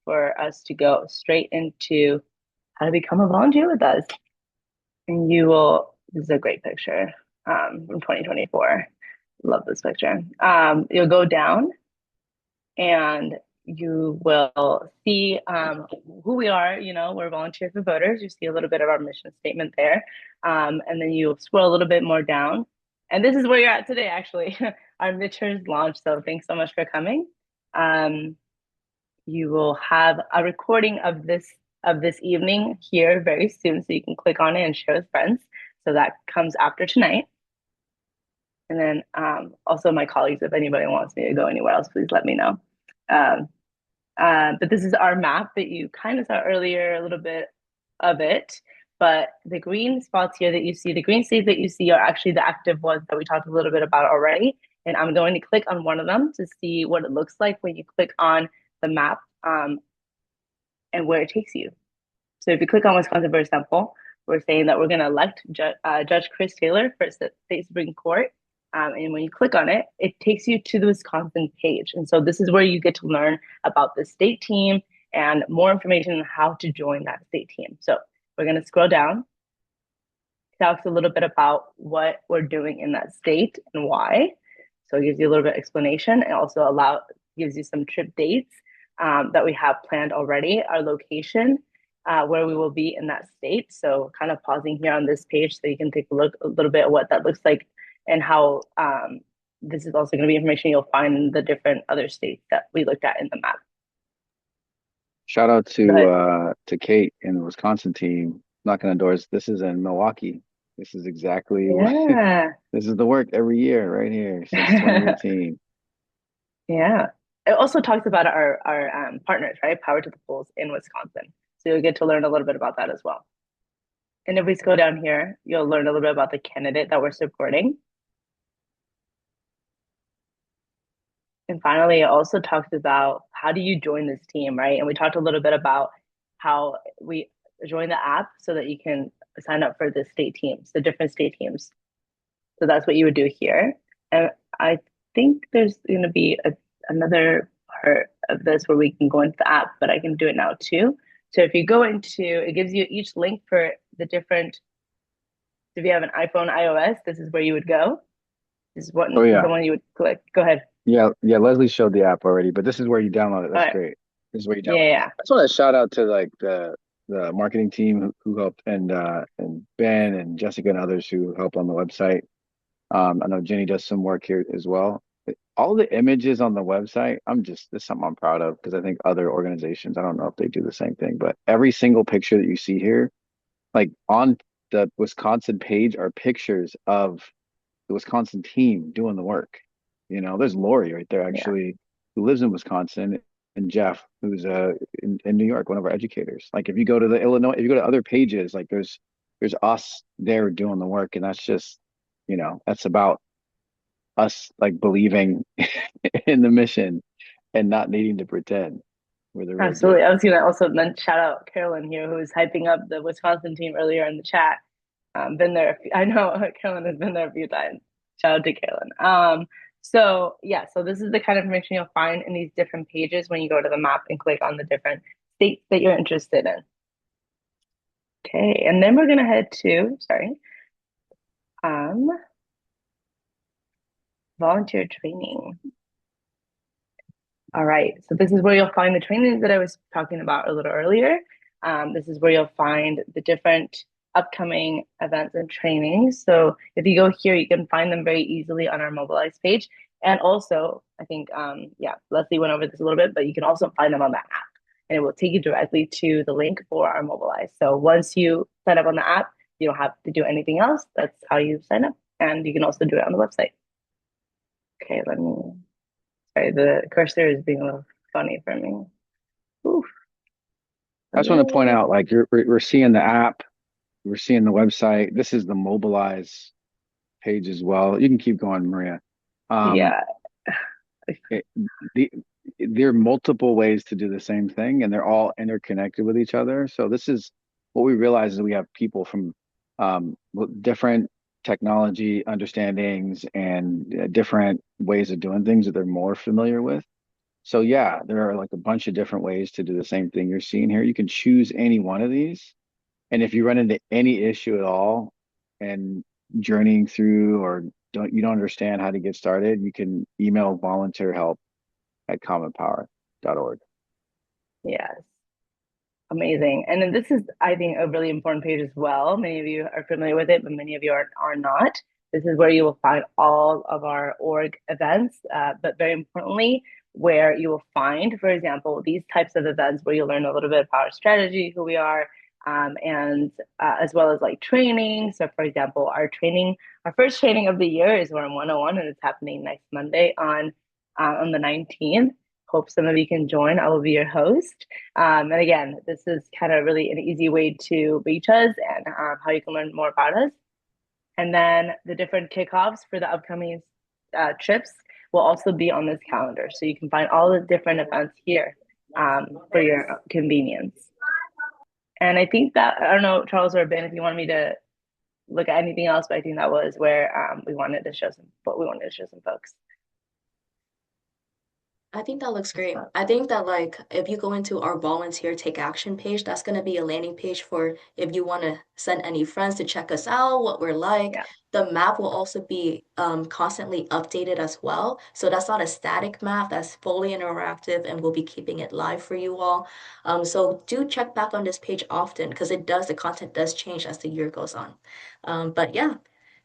for us to go straight into how to become a volunteer with us. And this is a great picture from 2024. Love this picture. You'll go down and you will see who we are. We're Volunteer for Voters. You see a little bit of our mission statement there. And then you scroll a little bit more down. And this is where you're at today, actually. Our midterms launch. So thanks so much for coming. You will have a recording of this evening here very soon. So you can click on it and share with friends. So that comes after tonight. And then also my colleagues, if anybody wants me to go anywhere else, please let me know. But this is our map that you kind of saw earlier, a little bit of it. But the green spots here that you see, the green states that you see are actually the active ones that we talked a little bit about already. And I'm going to click on one of them to see what it looks like when you click on the map and where it takes you. So if you click on Wisconsin, for example, we're saying that we're going to elect Judge Chris Taylor for State Supreme Court. And when you click on it, it takes you to the Wisconsin page. And so this is where you get to learn about the state team and more information on how to join that state team. So we're going to scroll down. It talks a little bit about what we're doing in that state and why. So it gives you a little bit of explanation, and also gives you some trip dates that we have planned already, our location, where we will be in that state. So kind of pausing here on this page so you can take a look a little bit at what that looks like, and how this is also going to be information you'll find in the different other states that we looked at in the map. Shout out to Kate in the Wisconsin team knocking on doors. This is in Milwaukee. This is exactly this is the work every year right here since 2018. Yeah. It also talks about our partners, right? Power to the Polls in Wisconsin. So you'll get to learn a little bit about that as well. And if we go down here, you'll learn a little bit about the candidate that we're supporting. And finally, it also talks about how do you join this team, right? And we talked a little bit about how we join the app so that you can sign up for the state teams, the different state teams. So that's what you would do here. And I think there's going to be another part of this where we can go into the app, but I can do it now too. So if you go into, it gives you each link for the different, if you have an iPhone, iOS, this is where you would go. This is the one you would click. Go ahead. Yeah, Leslie showed the app already, but this is where you download it. That's great. This is what you Yeah, don't. yeah, I just want to shout out to like the marketing team who helped and Ben and Jessica and others who help on the website. I know Jenny does some work here as well. All the images on the website, this is something I'm proud of because I think other organizations, I don't know if they do the same thing, but every single picture that you see here, like on the Wisconsin page, are pictures of the Wisconsin team doing the work. You know, there's Lori right there yeah. actually, who lives in Wisconsin, and Jeff, who's in New York, one of our educators. Like if you go to the Illinois, if you go to other pages, like there's us there doing the work, and that's just, that's about us like believing in the mission and not needing to pretend we're the real Absolutely. deal. I was gonna also then shout out Carolyn here, who was hyping up the Wisconsin team earlier in the chat. Been there. I know Carolyn has been there a few times. Shout out to Carolyn. So yeah, so this is the kind of information you'll find in these different pages when you go to the map and click on the different states that you're interested in. Okay, and then we're gonna head to, sorry, um, volunteer training. All right, so this is where you'll find the trainings that I was talking about a little earlier. This is where you'll find the different upcoming events and trainings. So if you go here, you can find them very easily on our Mobilize page. And also, I think, yeah, Leslie went over this a little bit, but you can also find them on the app, and it will take you directly to the link for our Mobilize. So once you sign up on the app, you don't have to do anything else. That's how you sign up. And you can also do it on the website. Okay, let me. Sorry, the cursor is being a little funny for me. Oof. I just want to point out, like we're seeing the app, we're seeing the website. This is the Mobilize page as well. You can keep going, Maria. Um, Yeah, it, the, there are multiple ways to do the same thing, and they're all interconnected with each other. So this is what we realize is we have people from different technology understandings and different ways of doing things that they're more familiar with. So yeah, there are like a bunch of different ways to do the same thing you're seeing here. You can choose any one of these. And if you run into any issue at all and journeying through or you don't understand how to get started, you can email volunteer help at commonpower.org. yes. Amazing. And then this is, I think, a really important page as well. Many of you are familiar with it, but many of you are not. This is where you will find all of our org events, but very importantly, where you will find, for example, these types of events where you'll learn a little bit about our strategy, who we are, and as well as like training. So, for example, our first training of the year is We're in 101, and it's happening next Monday on the 19th. Hope some of you can join. I will be your host. And again, this is kind of really an easy way to reach us and how you can learn more about us. And then the different kickoffs for the upcoming trips will also be on this calendar. So you can find all the different events here for your convenience. And I think that, I don't know, Charles or Ben, if you want me to look at anything else, but I think that was where we wanted to show some folks. I think that looks great. I think that like if you go into our volunteer take action page, that's going to be a landing page for if you want to send any friends to check us out, what we're like. Yeah. The map will also be constantly updated as well. So that's not a static map, that's fully interactive and we'll be keeping it live for you all. So do check back on this page often because the content does change as the year goes on. But yeah,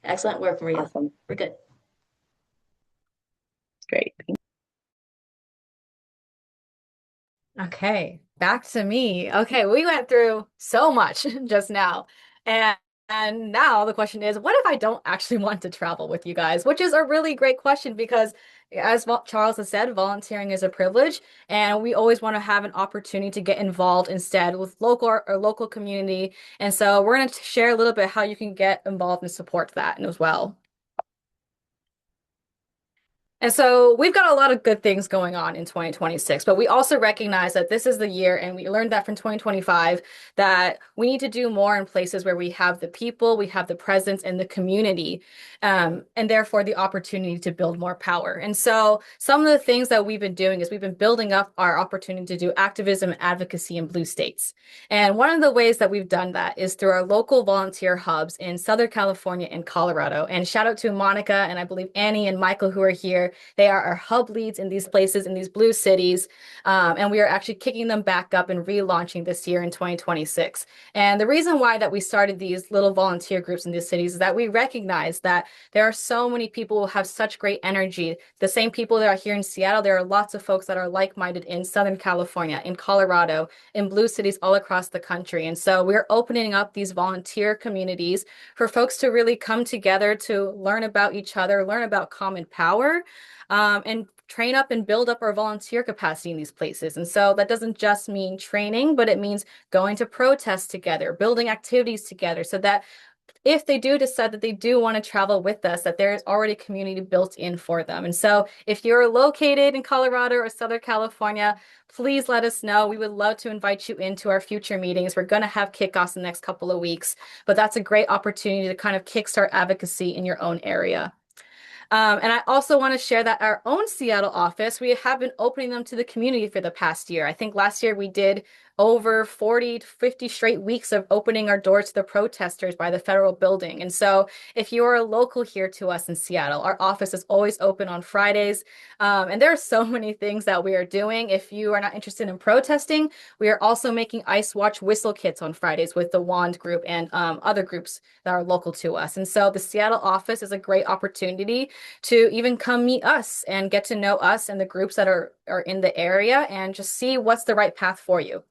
excellent work, Maria. Awesome. We're good. Great. Okay, back to me. Okay, we went through so much just now. And now the question is, what if I don't actually want to travel with you guys? Which is a really great question because as Charles has said, volunteering is a privilege, and we always want to have an opportunity to get involved instead with local community. And so we're going to share a little bit how you can get involved and support that as well. And so we've got a lot of good things going on in 2026, but we also recognize that this is the year, and we learned that from 2025, that we need to do more in places where we have the people, we have the presence and the community, and therefore the opportunity to build more power. And so some of the things that we've been doing is we've been building up our opportunity to do activism and advocacy in blue states. And one of the ways that we've done that is through our local volunteer hubs in Southern California and Colorado. And shout out to Monica and I believe Annie and Michael who are here They are our hub leads in these places, in these blue cities. And we are actually kicking them back up and relaunching this year in 2026. And the reason why that we started these little volunteer groups in these cities is that we recognize that there are so many people who have such great energy. The same people that are here in Seattle, there are lots of folks that are like-minded in Southern California, in Colorado, in blue cities all across the country. And so we're opening up these volunteer communities for folks to really come together to learn about each other, learn about common power, and train up and build up our volunteer capacity in these places. And so that doesn't just mean training, but it means going to protests together, building activities together, so that if they do decide that they do want to travel with us, that there's already a community built in for them. And so if you're located in Colorado or Southern California, please let us know. We would love to invite you into our future meetings. We're going to have kickoffs in the next couple of weeks, but that's a great opportunity to kind of kickstart advocacy in your own area. And I also want to share that our own Seattle office, we have been opening them to the community for the past year. I think last year we did over 40 to 50 straight weeks of opening our doors to the protesters by the federal building. And so if you are a local here to us in Seattle, our office is always open on Fridays. And there are so many things that we are doing. If you are not interested in protesting, we are also making Ice Watch whistle kits on Fridays with the WAND group and other groups that are local to us. And so the Seattle office is a great opportunity to even come meet us and get to know us and the groups that are in the area and just see what's the right path for you.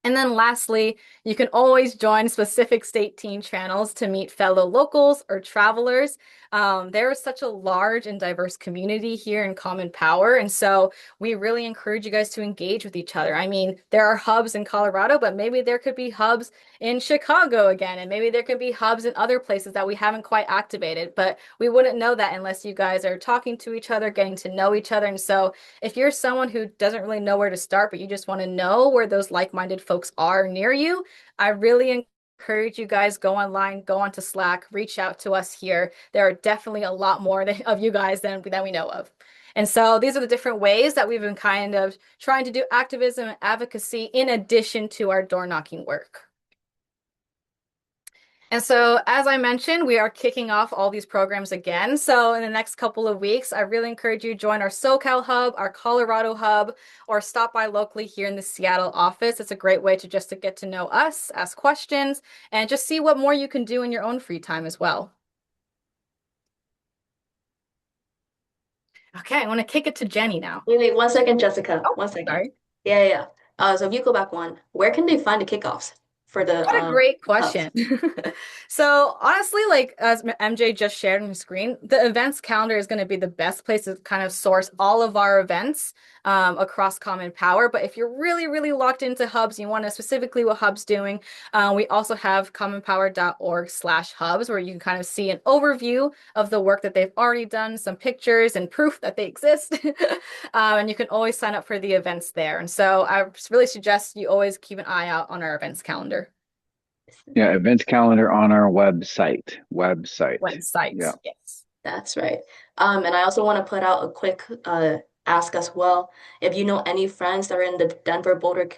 And then lastly, you can always join specific state team channels to meet fellow locals or travelers. There is such a large and diverse community here in Common Power. And so we really encourage you guys to engage with each other. I mean, there are hubs in Colorado, but maybe there could be hubs in Chicago again, and maybe there could be hubs in other places that we haven't quite activated, but we wouldn't know that unless you guys are talking to each other, getting to know each other. And so if you're someone who doesn't really know where to start, but you just want to know where those like-minded folks are near you, I really encourage you guys, go online, go onto Slack, reach out to us here. There are definitely a lot more of you guys than we know of. And so these are the different ways that we've been kind of trying to do activism and advocacy in addition to our door knocking work. And so, as I mentioned, we are kicking off all these programs again. So in the next couple of weeks, I really encourage you to join our SoCal hub, our Colorado hub, or stop by locally here in the Seattle office. It's a great way to just to get to know us, ask questions, and just see what more you can do in your own free time as well. Okay, I want to kick it to Jenny now. Wait, 1 second, Jessica. Oh, 1 second. sorry. Yeah. So if you go back one, where can they find the kickoffs for the What a great hubs? question. So honestly, like as MJ just shared on the screen, the events calendar is going to be the best place to kind of source all of our events across Common Power. But if you're really, really locked into hubs, you want to specifically what hubs doing, we also have commonpower.org/hubs where you can kind of see an overview of the work that they've already done, some pictures and proof that they exist. And you can always sign up for the events there. And so I really suggest you always keep an eye out on our events calendar. Yeah, events calendar on our website. Websites, Yeah. yes. That's right. And I also want to put out a quick ask as well. If you know any friends that are in the Denver Boulder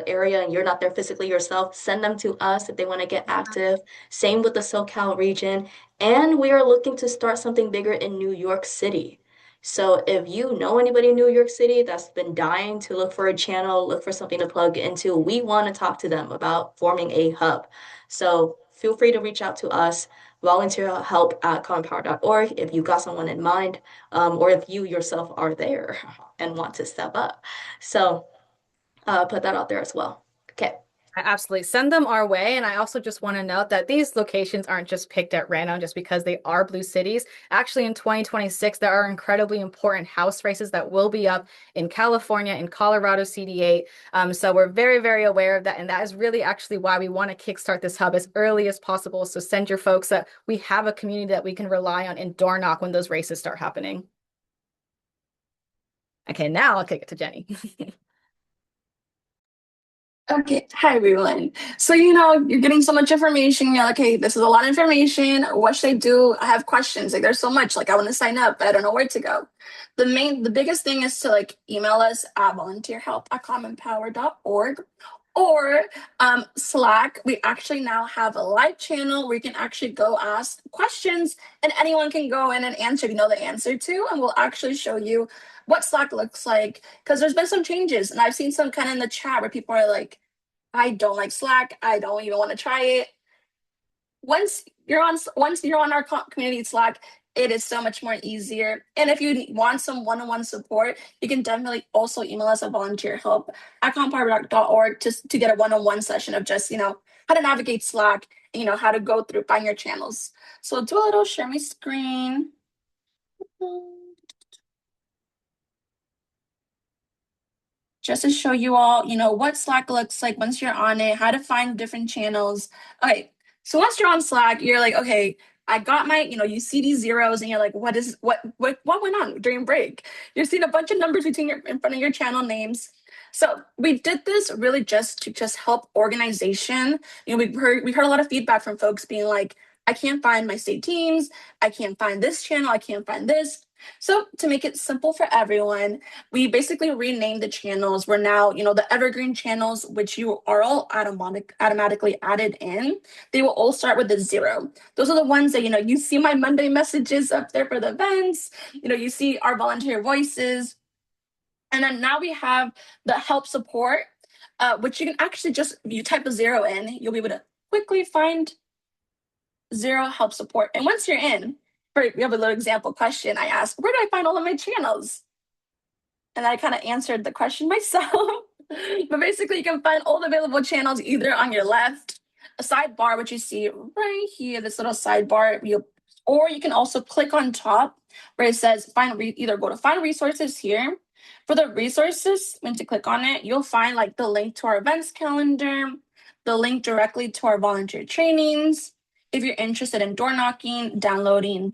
area and you're not there physically yourself, send them to us if they want to get active. Same with the SoCal region. And we are looking to start something bigger in New York City. So if you know anybody in New York City that's been dying to look for a channel, look for something to plug into, we want to talk to them about forming a hub. So feel free to reach out to us. Volunteer help at commonpower.org if you got someone in mind, or if you yourself are there and want to step up. So put that out there as well. Okay. Absolutely. Send them our way. And I also just want to note that these locations aren't just picked at random just because they are blue cities. Actually, in 2026, there are incredibly important House races that will be up in California and Colorado CD8. So we're very, very aware of that. And that is really actually why we want to kickstart this hub as early as possible. So send your folks that we have a community that we can rely on and door knock when those races start happening. Okay, now I'll kick it to Jenny. Okay, hi everyone. So, you're getting so much information. You're like, hey, this is a lot of information. What should I do? I have questions. Like, there's so much. Like, I want to sign up, but I don't know where to go. The biggest thing is to email us at volunteerhelp@commonpower.org, Or Slack, we actually now have a live channel where you can actually go ask questions and anyone can go in and answer if you know the answer to, and we'll actually show you what Slack looks like because there's been some changes and I've seen some kind of in the chat where people are like, I don't like Slack, I don't even want to try it. Once you're on our community Slack, it is so much more easier. And if you want some one-on-one support, you can definitely also email us at volunteer help at compowerdoc.org to get a one-on-one session of just, how to navigate Slack, how to go through find your channels. So do a little share my screen. Just to show you all, what Slack looks like once you're on it, how to find different channels. Okay, so once you're on Slack, you're like, okay, I got my, you see these zeros and you're like, what went on during break? You're seeing a bunch of numbers in front of your channel names. So we did this really just to help organization. We heard a lot of feedback from folks being like, I can't find my state teams, I can't find this channel, I can't find this. So to make it simple for everyone, we basically renamed the channels. We're now, the evergreen channels, which you are all automatically added in. They will all start with a 0. Those are the ones that, you see my Monday messages up there for the events. You see our volunteer voices. And then now we have the help support, which you can actually you type a 0 in, you'll be able to quickly find 0 help support. And once you're in, we have a little example question. I asked, where do I find all of my channels? And I kind of answered the question myself. But basically, you can find all the available channels either on your left, a sidebar, which you see right here, this little sidebar. Or you can also click on top where it says either go to find resources here. For the resources, when you click on it, you'll find like the link to our events calendar, the link directly to our volunteer trainings. If you're interested in door knocking, downloading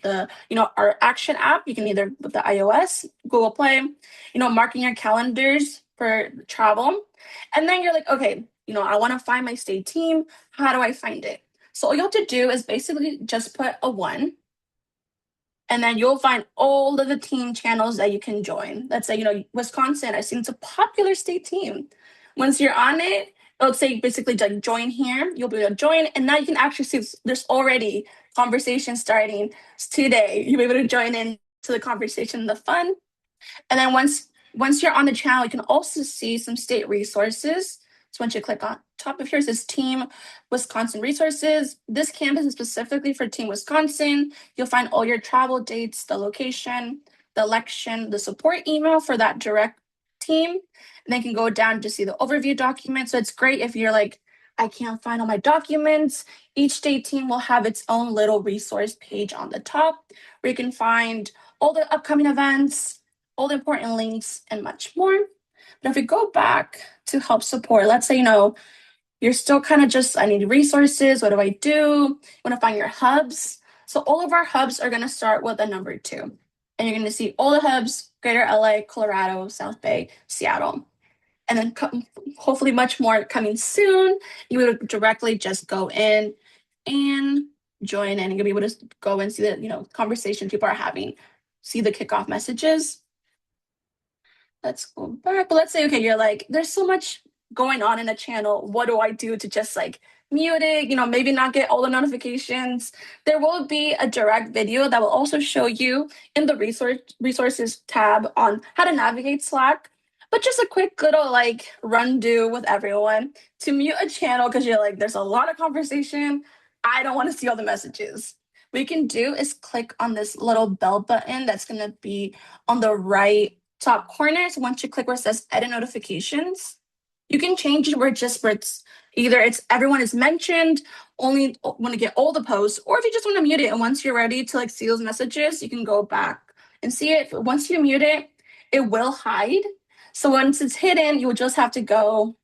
our action app, you can either with the iOS, Google Play, marking your calendars for travel. And then you're like, okay, I want to find my state team. How do I find it? So all you have to do is basically just put a 1. And then you'll find all of the team channels that you can join. Let's say, Wisconsin, I think it's a popular state team. Once you're on it, let's say basically like join here, you'll be able to join. And now you can actually see there's already conversation starting today. You'll be able to join in to the conversation, the fun. And then once you're on the channel, you can also see some state resources. So once you click on top of here, it says Team Wisconsin Resources. This campus is specifically for Team Wisconsin. You'll find all your travel dates, the location, the election, the support email for that direct team. And then you can go down to see the overview document. So it's great if you're like, I can't find all my documents. Each state team will have its own little resource page on the top where you can find all the upcoming events, all the important links, and much more. But if we go back to help support, let's say, you're still kind of just, I need resources. What do I do? You want to find your hubs. So all of our hubs are going to start with a number 2. And you're going to see all the hubs, Greater LA, Colorado, South Bay, Seattle. And then hopefully much more coming soon. You would directly just go in and join in. You'll be able to go and see the, conversation people are having, see the kickoff messages. Let's go back. But let's say, okay, you're like, there's so much going on in the channel. What do I do to just like mute it? Maybe not get all the notifications. There will be a direct video that will also show you in the resources tab on how to navigate Slack. But just a quick little like run do with everyone to mute a channel because you're like, there's a lot of conversation. I don't want to see all the messages. What you can do is click on this little bell button that's going to be on the right top corner. So once you click where it says edit notifications, you can change it where it's either everyone is mentioned, only want to get all the posts, or if you just want to mute it. And once you're ready to like see those messages, you can go back and see it. Once you mute it, it will hide. So once it's hidden, you will just have to go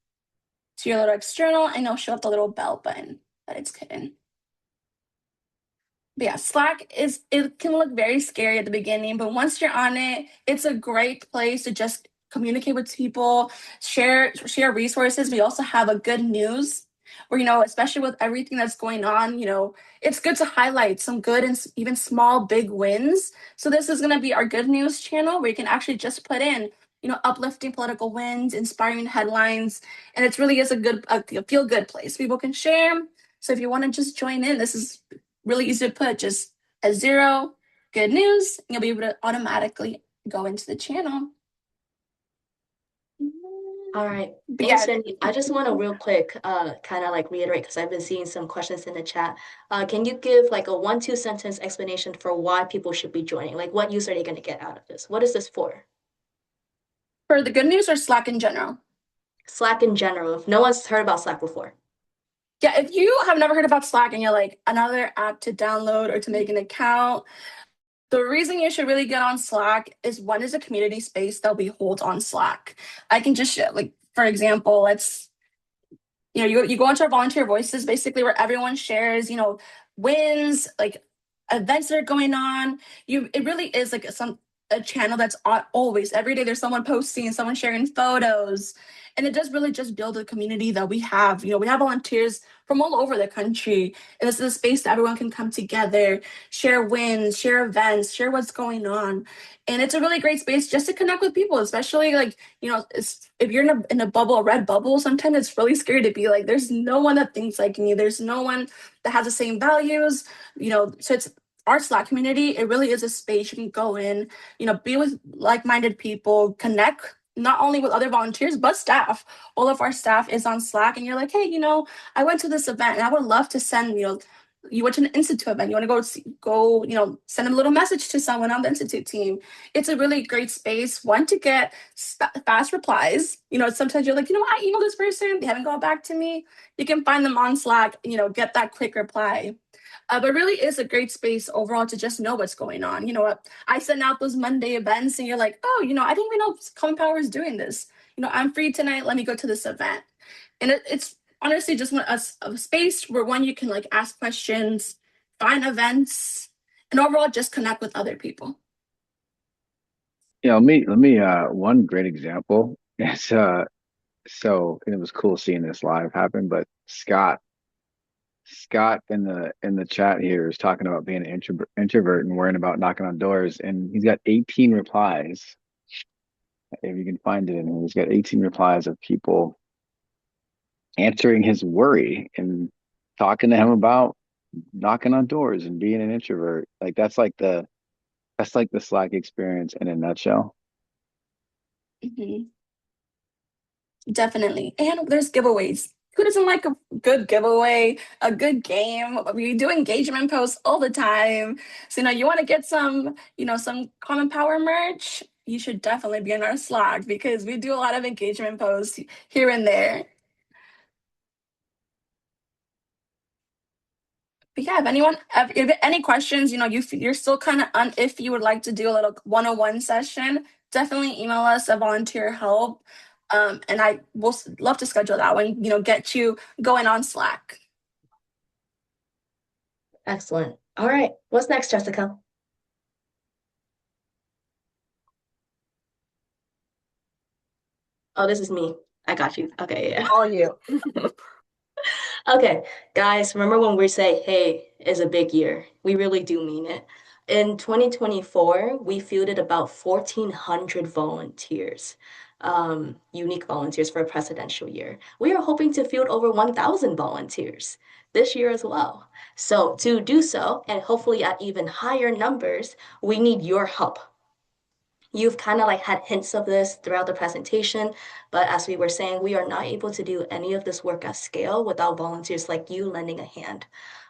to your little external and it'll show up the little bell button that it's hidden. But yeah, Slack it can look very scary at the beginning, but once you're on it, it's a great place to just communicate with people, share resources. We also have a good news where, especially with everything that's going on, it's good to highlight some good and even small, big wins. So this is going to be our good news channel where you can actually just put in uplifting political wins, inspiring headlines, and it really is a feel good place. People can share. So if you want to just join in, this is really easy to put. Just a zero, good news, and you'll be able to automatically go into the channel. All right. But Thanks, yeah, Jenny. I just want to real quick kind of like reiterate because I've been seeing some questions in the chat. Can you give like a 1-2 sentence explanation for why people should be joining? Like what use are they going to get out of this? What is this for? for the good news or Slack in general? Slack in general, if no one's heard about Slack before. Yeah, if you have never heard about Slack and you're like another app to download or to make an account, the reason you should really get on Slack is one is a community space that we hold on Slack. I can just share, like, for example, you go into our volunteer voices, basically where everyone shares, wins, like events that are going on. It really is like a channel that's always every day there's someone posting and someone sharing photos. And it does really just build a community that we have. We have volunteers from all over the country. And this is a space that everyone can come together, share wins, share events, share what's going on. And it's a really great space just to connect with people, especially like, if you're in a bubble, a red bubble, sometimes it's really scary to be like, there's no one that thinks like me. There's no one that has the same values, so it's our Slack community. It really is a space you can go in, be with like-minded people, connect not only with other volunteers, but staff. All of our staff is on Slack and you're like, hey, I went to this event and I would love to send, you went to an institute event, you want to go, send a little message to someone on the institute team. It's a really great space, one, to get fast replies. Sometimes you're like, I emailed this person, they haven't got back to me. You can find them on Slack, get that quick reply. But really is a great space overall to just know what's going on. I send out those Monday events and you're like, oh, I didn't even know Common Power is doing this. I'm free tonight, let me go to this event. And it's honestly just a space where one, you can like ask questions, find events, and overall just connect with other people. Let me one great example is and it was cool seeing this live happen, but Scott in the chat here is talking about being an introvert and worrying about knocking on doors, and he's got 18 replies. If you can find it, and he's got 18 replies of people answering his worry and talking to him about knocking on doors and being an introvert. Like that's like the Slack experience in a nutshell. Mm-hmm. Definitely. And there's giveaways. Who doesn't like a good giveaway, a good game? We do engagement posts all the time. So, you want to get some Common Power merch, you should definitely be in our Slack because we do a lot of engagement posts here and there. But yeah, if any questions, you're still kind of if you would like to do a little one-on-one session, definitely email us a volunteer help. And I will love to schedule that one, get you going on Slack. Excellent. All right. What's next, Jessica? Oh, this is me. I got you. Okay, yeah. All you. Okay, guys, remember when we say, hey, it's a big year? We really do mean it. In 2024, we fielded about 1,400 volunteers, unique volunteers for a presidential year. We are hoping to field over 1,000 volunteers this year as well. So to do so, and hopefully at even higher numbers, we need your help. You've kind of like had hints of this throughout the presentation, but as we were saying, we are not able to do any of this work at scale without volunteers like you lending a hand.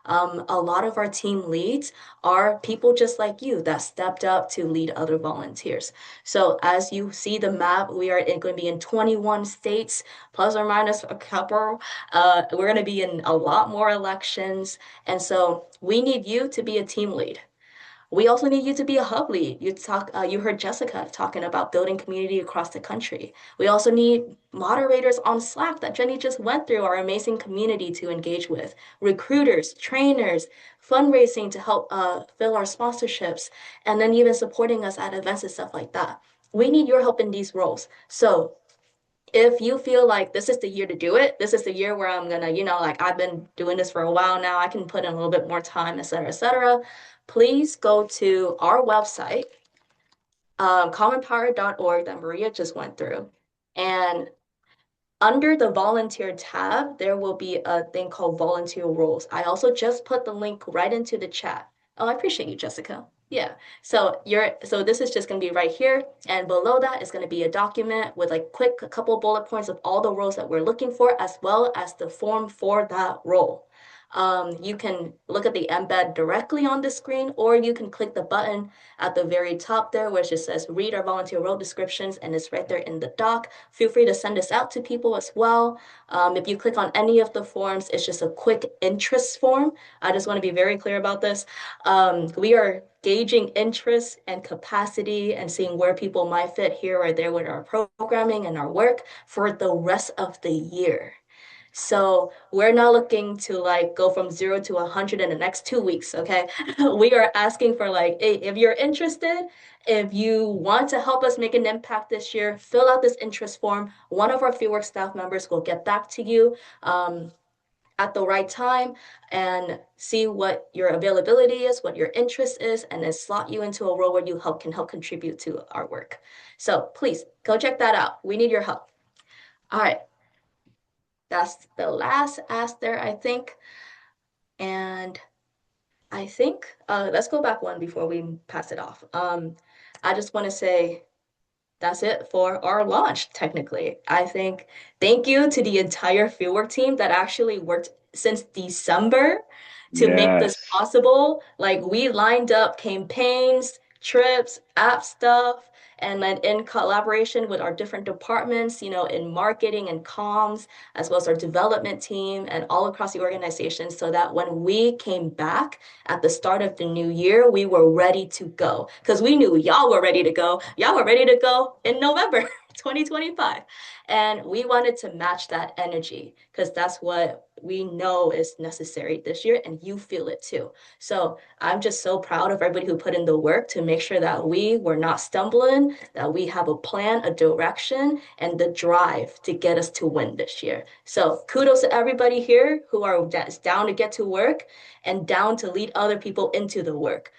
A lot of our team leads are people just like you that stepped up to lead other volunteers. So as you see the map, we are going to be in 21 states, plus or minus a couple. We're going to be in a lot more elections. And so we need you to be a team lead. We also need you to be a hub lead. You heard Jessica talking about building community across the country. We also need moderators on Slack that Jenny just went through, our amazing community to engage with, recruiters, trainers, fundraising to help fill our sponsorships, and then even supporting us at events and stuff like that. We need your help in these roles. So if you feel like this is the year to do it, this is the year where I'm gonna, like I've been doing this for a while now, I can put in a little bit more time, et cetera, please go to our website. commonpower.org that Maria just went through. And under the volunteer tab, there will be a thing called volunteer roles. I also just put the link right into the chat. Oh, I appreciate you, Jessica. Yeah. So this is just gonna be right here, and below that is gonna be a document with like a couple bullet points of all the roles that we're looking for, as well as the form for that role. You can look at the embed directly on the screen, or you can click the button at the very top there, which just says read our volunteer role descriptions, and it's right there in the doc. Feel free to send this out to people as well. If you click on any of the forms, it's just a quick interest form. I just want to be very clear about this. We are gauging interest and capacity and seeing where people might fit here or there with our programming and our work for the rest of the year. So we're not looking to like go from 0 to 100 in the next 2 weeks, okay? We are asking for like, hey, if you're interested, if you want to help us make an impact this year, fill out this interest form. One of our Fieldwork staff members will get back to you at the right time and see what your availability is, what your interest is, and then slot you into a role where you can help contribute to our work. So please go check that out. We need your help. All right. That's the last ask there, I think. And I think let's go back one before we pass it off. I just want to say that's it for our launch, technically. I think thank you to the entire Fieldwork team that actually worked since December to make this Yes. possible. Like we lined up campaigns, trips, app stuff, and then in collaboration with our different departments, in marketing and comms, as well as our development team and all across the organization, so that when we came back at the start of the new year, we were ready to go because we knew y'all were ready to go. Y'all were ready to go in November 2025. And we wanted to match that energy because that's what we know is necessary this year, and you feel it too. So I'm just so proud of everybody who put in the work to make sure that we were not stumbling, that we have a plan, a direction, and the drive to get us to win this year. So kudos to everybody here who are down to get to work and down to lead other people into the work.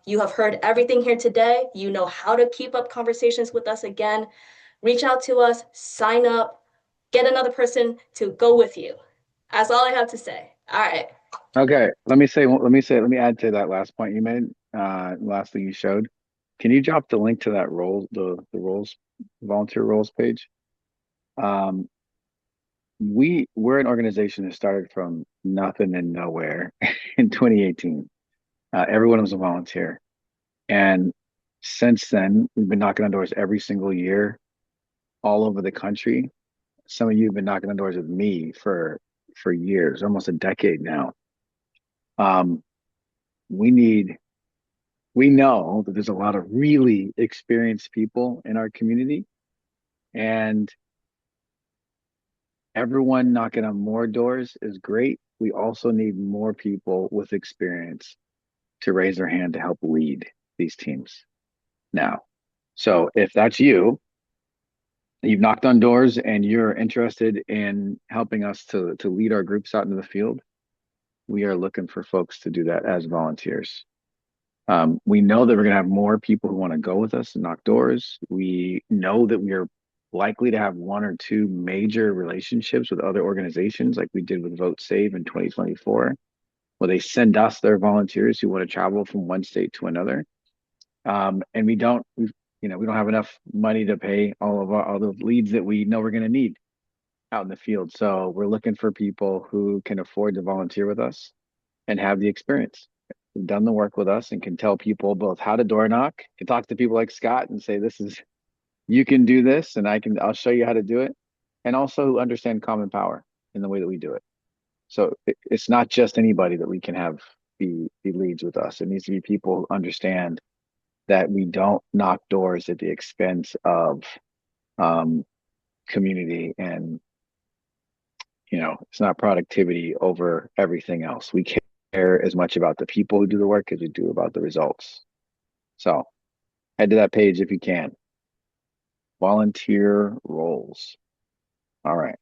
You have heard everything here today. You know how to keep up conversations with us again. Reach out to us, sign up, get another person to go with you. That's all I have to say. All right. Okay. Let me add to that last point you made, last thing you showed. Can you drop the link to that role, the roles, volunteer roles page? We're an organization that started from nothing and nowhere in 2018. Everyone was a volunteer. And since then, we've been knocking on doors every single year all over the country. Some of you have been knocking on doors with me for years, almost a decade now. Um, we need we know that there's a lot of really experienced people in our community, and everyone knocking on more doors is great. We also need more people with experience to raise their hand to help lead these teams now. So if that's you, you've knocked on doors and you're interested in helping us to lead our groups out into the field, we are looking for folks to do that as volunteers. We know that we're going to have more people who want to go with us and knock doors. We know that we are likely to have one or two major relationships with other organizations, like we did with Vote Save in 2024, where they send us their volunteers who want to travel from one state to another. And we don't have enough money to pay all the leads that we know we're going to need out in the field. So we're looking for people who can afford to volunteer with us and have the experience, who've done the work with us and can tell people both how to door knock, can talk to people like Scott and say, you can do this, and I'll show you how to do it. And also who understand common power in the way that we do it. So it's not just anybody that we can have be leads with us. It needs to be people who understand that we don't knock doors at the expense of community, and it's not productivity over everything else. We care as much about the people who do the work as we do about the results. So head to that page if you can. Volunteer roles. All right.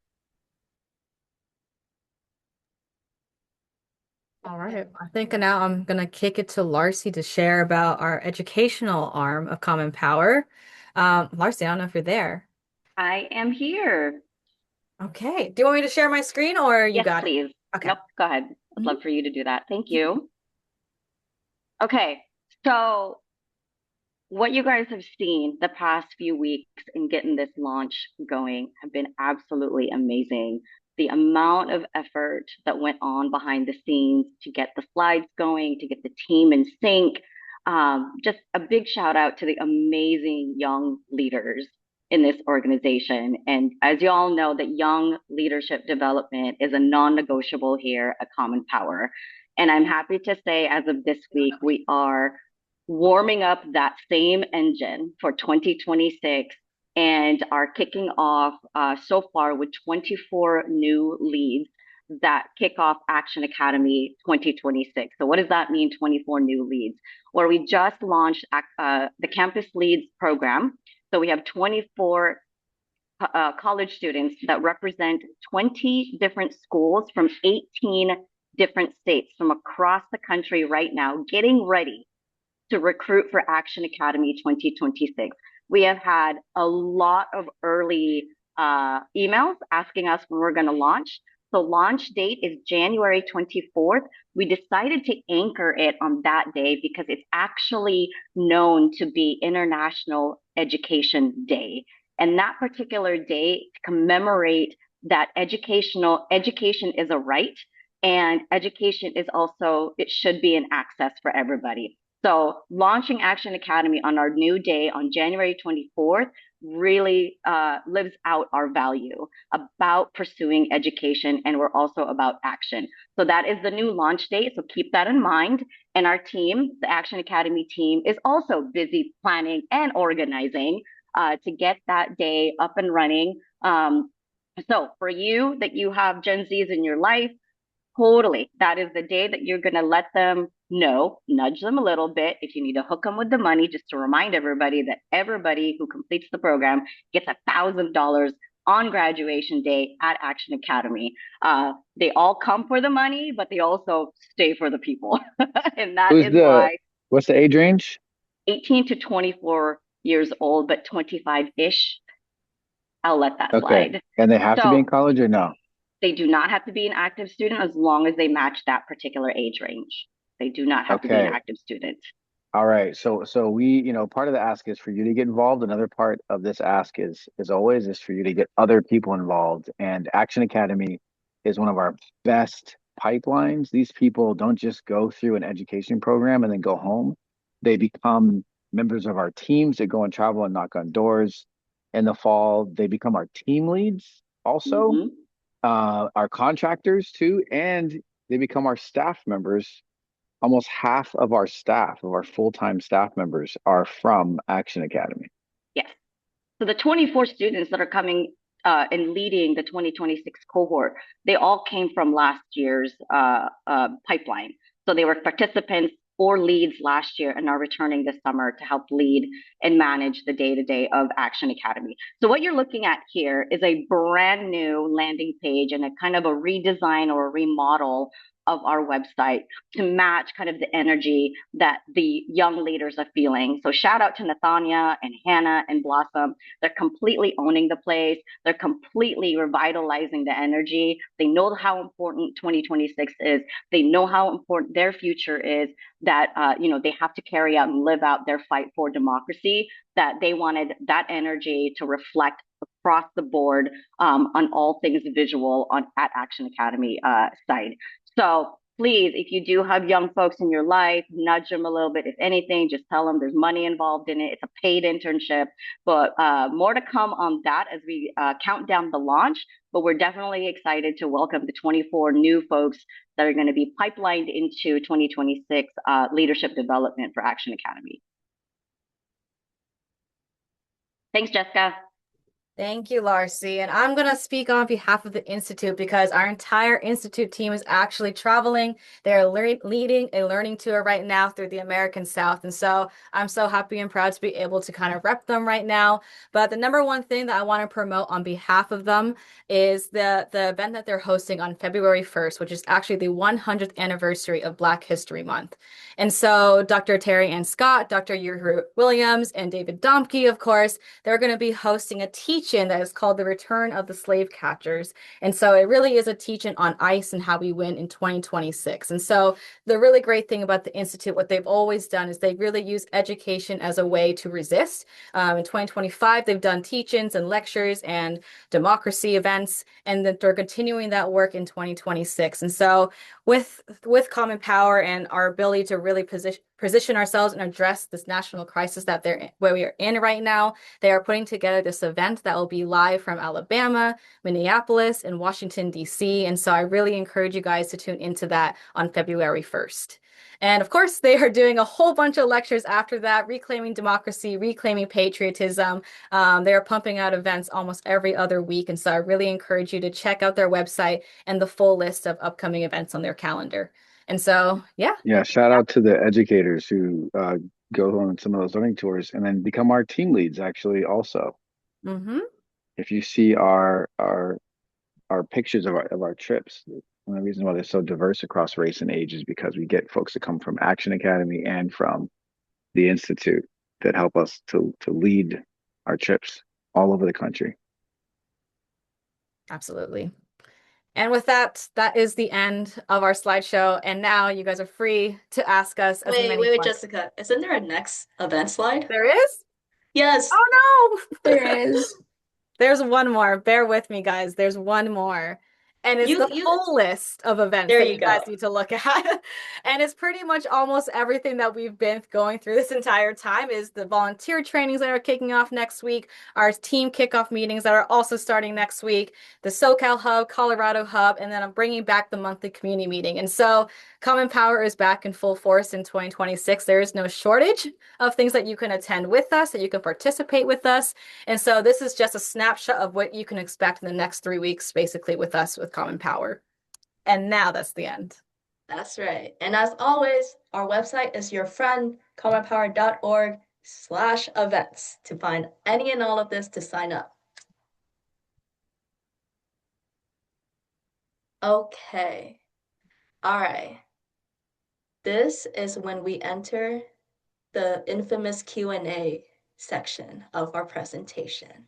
All right. I think now I'm going to kick it to Larcy to share about our educational arm of Common Power. Larcy, I don't know if you're there. I am here. Okay. Do you want me to share my screen or you Yes, got it? please. Okay. Nope, go ahead. I'd love for you to do that. Thank you. Okay, so what you guys have seen the past few weeks in getting this launch going have been absolutely amazing. The amount of effort that went on behind the scenes to get the slides going, to get the team in sync. Just a big shout out to the amazing young leaders in this organization. And as you all know, that young leadership development is a non-negotiable here at Common Power. And I'm happy to say, as of this week, we are warming up that same engine for 2026 and are kicking off so far with 24 new leads that kick off Action Academy 2026. So what does that mean, 24 new leads? Well, we just launched the Campus Leads program. So we have 24 college students that represent 20 different schools from 18 different states from across the country right now, getting ready to recruit for Action Academy 2026. We have had a lot of early emails asking us when we're going to launch. So launch date is January 24th. We decided to anchor it on that day because it's actually known to be International Education Day. And that particular day commemorate that education is a right, and education is also, it should be an access for everybody. So launching Action Academy on our new day on January 24th really lives out our value about pursuing education, and we're also about action. So that is the new launch date. So keep that in mind. And our team, the Action Academy team, is also busy planning and organizing to get that day up and running. So for you that you have Gen Zs in your life, totally. That is the day that you're going to let them know, nudge them a little bit. If you need to hook them with the money, just to remind everybody that everybody who completes the program gets $1,000 on graduation day at Action Academy. They all come for the money, but they also stay for the people. And that is why What's the age range? 18 to 24 years old, but 25-ish, I'll let that Okay. slide. And they have to be in So college or no? they do not have to be an active student as long as they match that particular age range. They do not have to be an Okay. active student. All right. So we, part of the ask is for you to get involved. Another part of this ask is always is for you to get other people involved. And Action Academy is one of our best pipelines. These people don't just go through an education program and then go home. They become members of our teams that go and travel and knock on doors. In the fall, they become our team leads also, our contractors too, and they become our staff members. Almost half of our staff, of our full-time staff members, are from Action Academy. Yes. So the 24 students that are coming and leading the 2026 cohort, they all came from last year's pipeline. So they were participants or leads last year and are returning this summer to help lead and manage the day-to-day of Action Academy. So what you're looking at here is a brand new landing page and a kind of a redesign or a remodel of our website to match kind of the energy that the young leaders are feeling. So shout out to Nathania and Hannah and Blossom. They're completely owning the place. They're completely revitalizing the energy. They know how important 2026 is. They know how important their future is, that they have to carry out and live out their fight for democracy, that they wanted that energy to reflect across the board on all things visual at Action Academy site. So please, if you do have young folks in your life, nudge them a little bit. If anything, just tell them there's money involved in it. It's a paid internship, but more to come on that as we count down the launch. But we're definitely excited to welcome the 24 new folks that are going to be pipelined into 2026 leadership development for Action Academy. Thanks, Jessica. Thank you, Larcy. And I'm going to speak on behalf of the Institute because our entire Institute team is actually traveling. They're leading a learning tour right now through the American South. And so I'm so happy and proud to be able to kind of rep them right now. But the number one thing that I want to promote on behalf of them is the event that they're hosting on February 1st, which is actually the 100th anniversary of Black History Month. And so Dr. Terry Ann Scott, Dr. Uhuru Williams, and David Domke, of course, they're going to be hosting a teach-in that is called The Return of the Slave Catchers. And so it really is a teach-in on ICE and how we win in 2026. And so the really great thing about the Institute, what they've always done is they really use education as a way to resist. In 2025, they've done teach-ins and lectures and democracy events, and that they're continuing that work in 2026. And so with Common Power and our ability to really position ourselves and address this national crisis that where we are in right now, they are putting together this event that will be live from Alabama, Minneapolis, and Washington, D.C. And so I really encourage you guys to tune into that on February 1st. And of course, they are doing a whole bunch of lectures after that, reclaiming democracy, reclaiming patriotism. They are pumping out events almost every other week. And so I really encourage you to check out their website and the full list of upcoming events on their calendar. And so, yeah. Yeah, shout out to the educators who go on some of those learning tours and then become our team leads actually also. Mm-hmm. If you see our pictures of our trips, one of the reasons why they're so diverse across race and age is because we get folks that come from Action Academy and from the Institute that help us to lead our trips all over the country. Absolutely. And with that, that is the end of our slideshow. And now you guys are free to ask us as many Wait, questions. Jessica. Isn't there a next event slide? There is? Yes. Oh no! There is. There's one more. Bear with me, guys. There's one more. And it's the full list of events There that you you guys go. need to look at. And it's pretty much almost everything that we've been going through this entire time is the volunteer trainings that are kicking off next week, our team kickoff meetings that are also starting next week, the SoCal Hub, Colorado Hub, and then I'm bringing back the monthly community meeting. And so Common Power is back in full force in 2026. There is no shortage of things that you can attend with us, that you can participate with us. And so this is just a snapshot of what you can expect in the next 3 weeks, basically, with us with Common Power. And now that's the end. That's right. And as always, our website is your friend, commonpower.org/events to find any and all of this to sign up. Okay. All right. This is when we enter the infamous Q&A section of our presentation.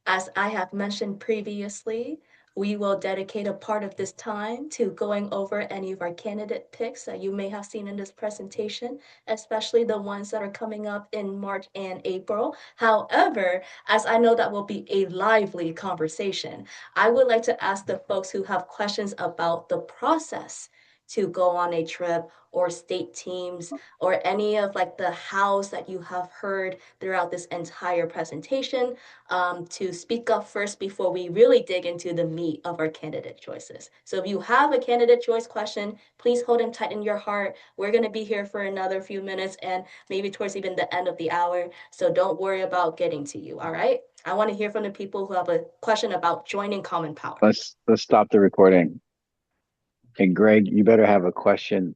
As I have mentioned previously, we will dedicate a part of this time to going over any of our candidate picks that you may have seen in this presentation, especially the ones that are coming up in March and April. However, as I know that will be a lively conversation, I would like to ask the folks who have questions about the process to go on a trip or state teams or any of like the hows that you have heard throughout this entire presentation to speak up first before we really dig into the meat of our candidate choices. So if you have a candidate choice question, please hold them tight in your heart. We're going to be here for another few minutes and maybe towards even the end of the hour. So don't worry about getting to you. All right. I want to hear from the people who have a question about joining Common Power. Let's stop the recording. And Greg, you better have a question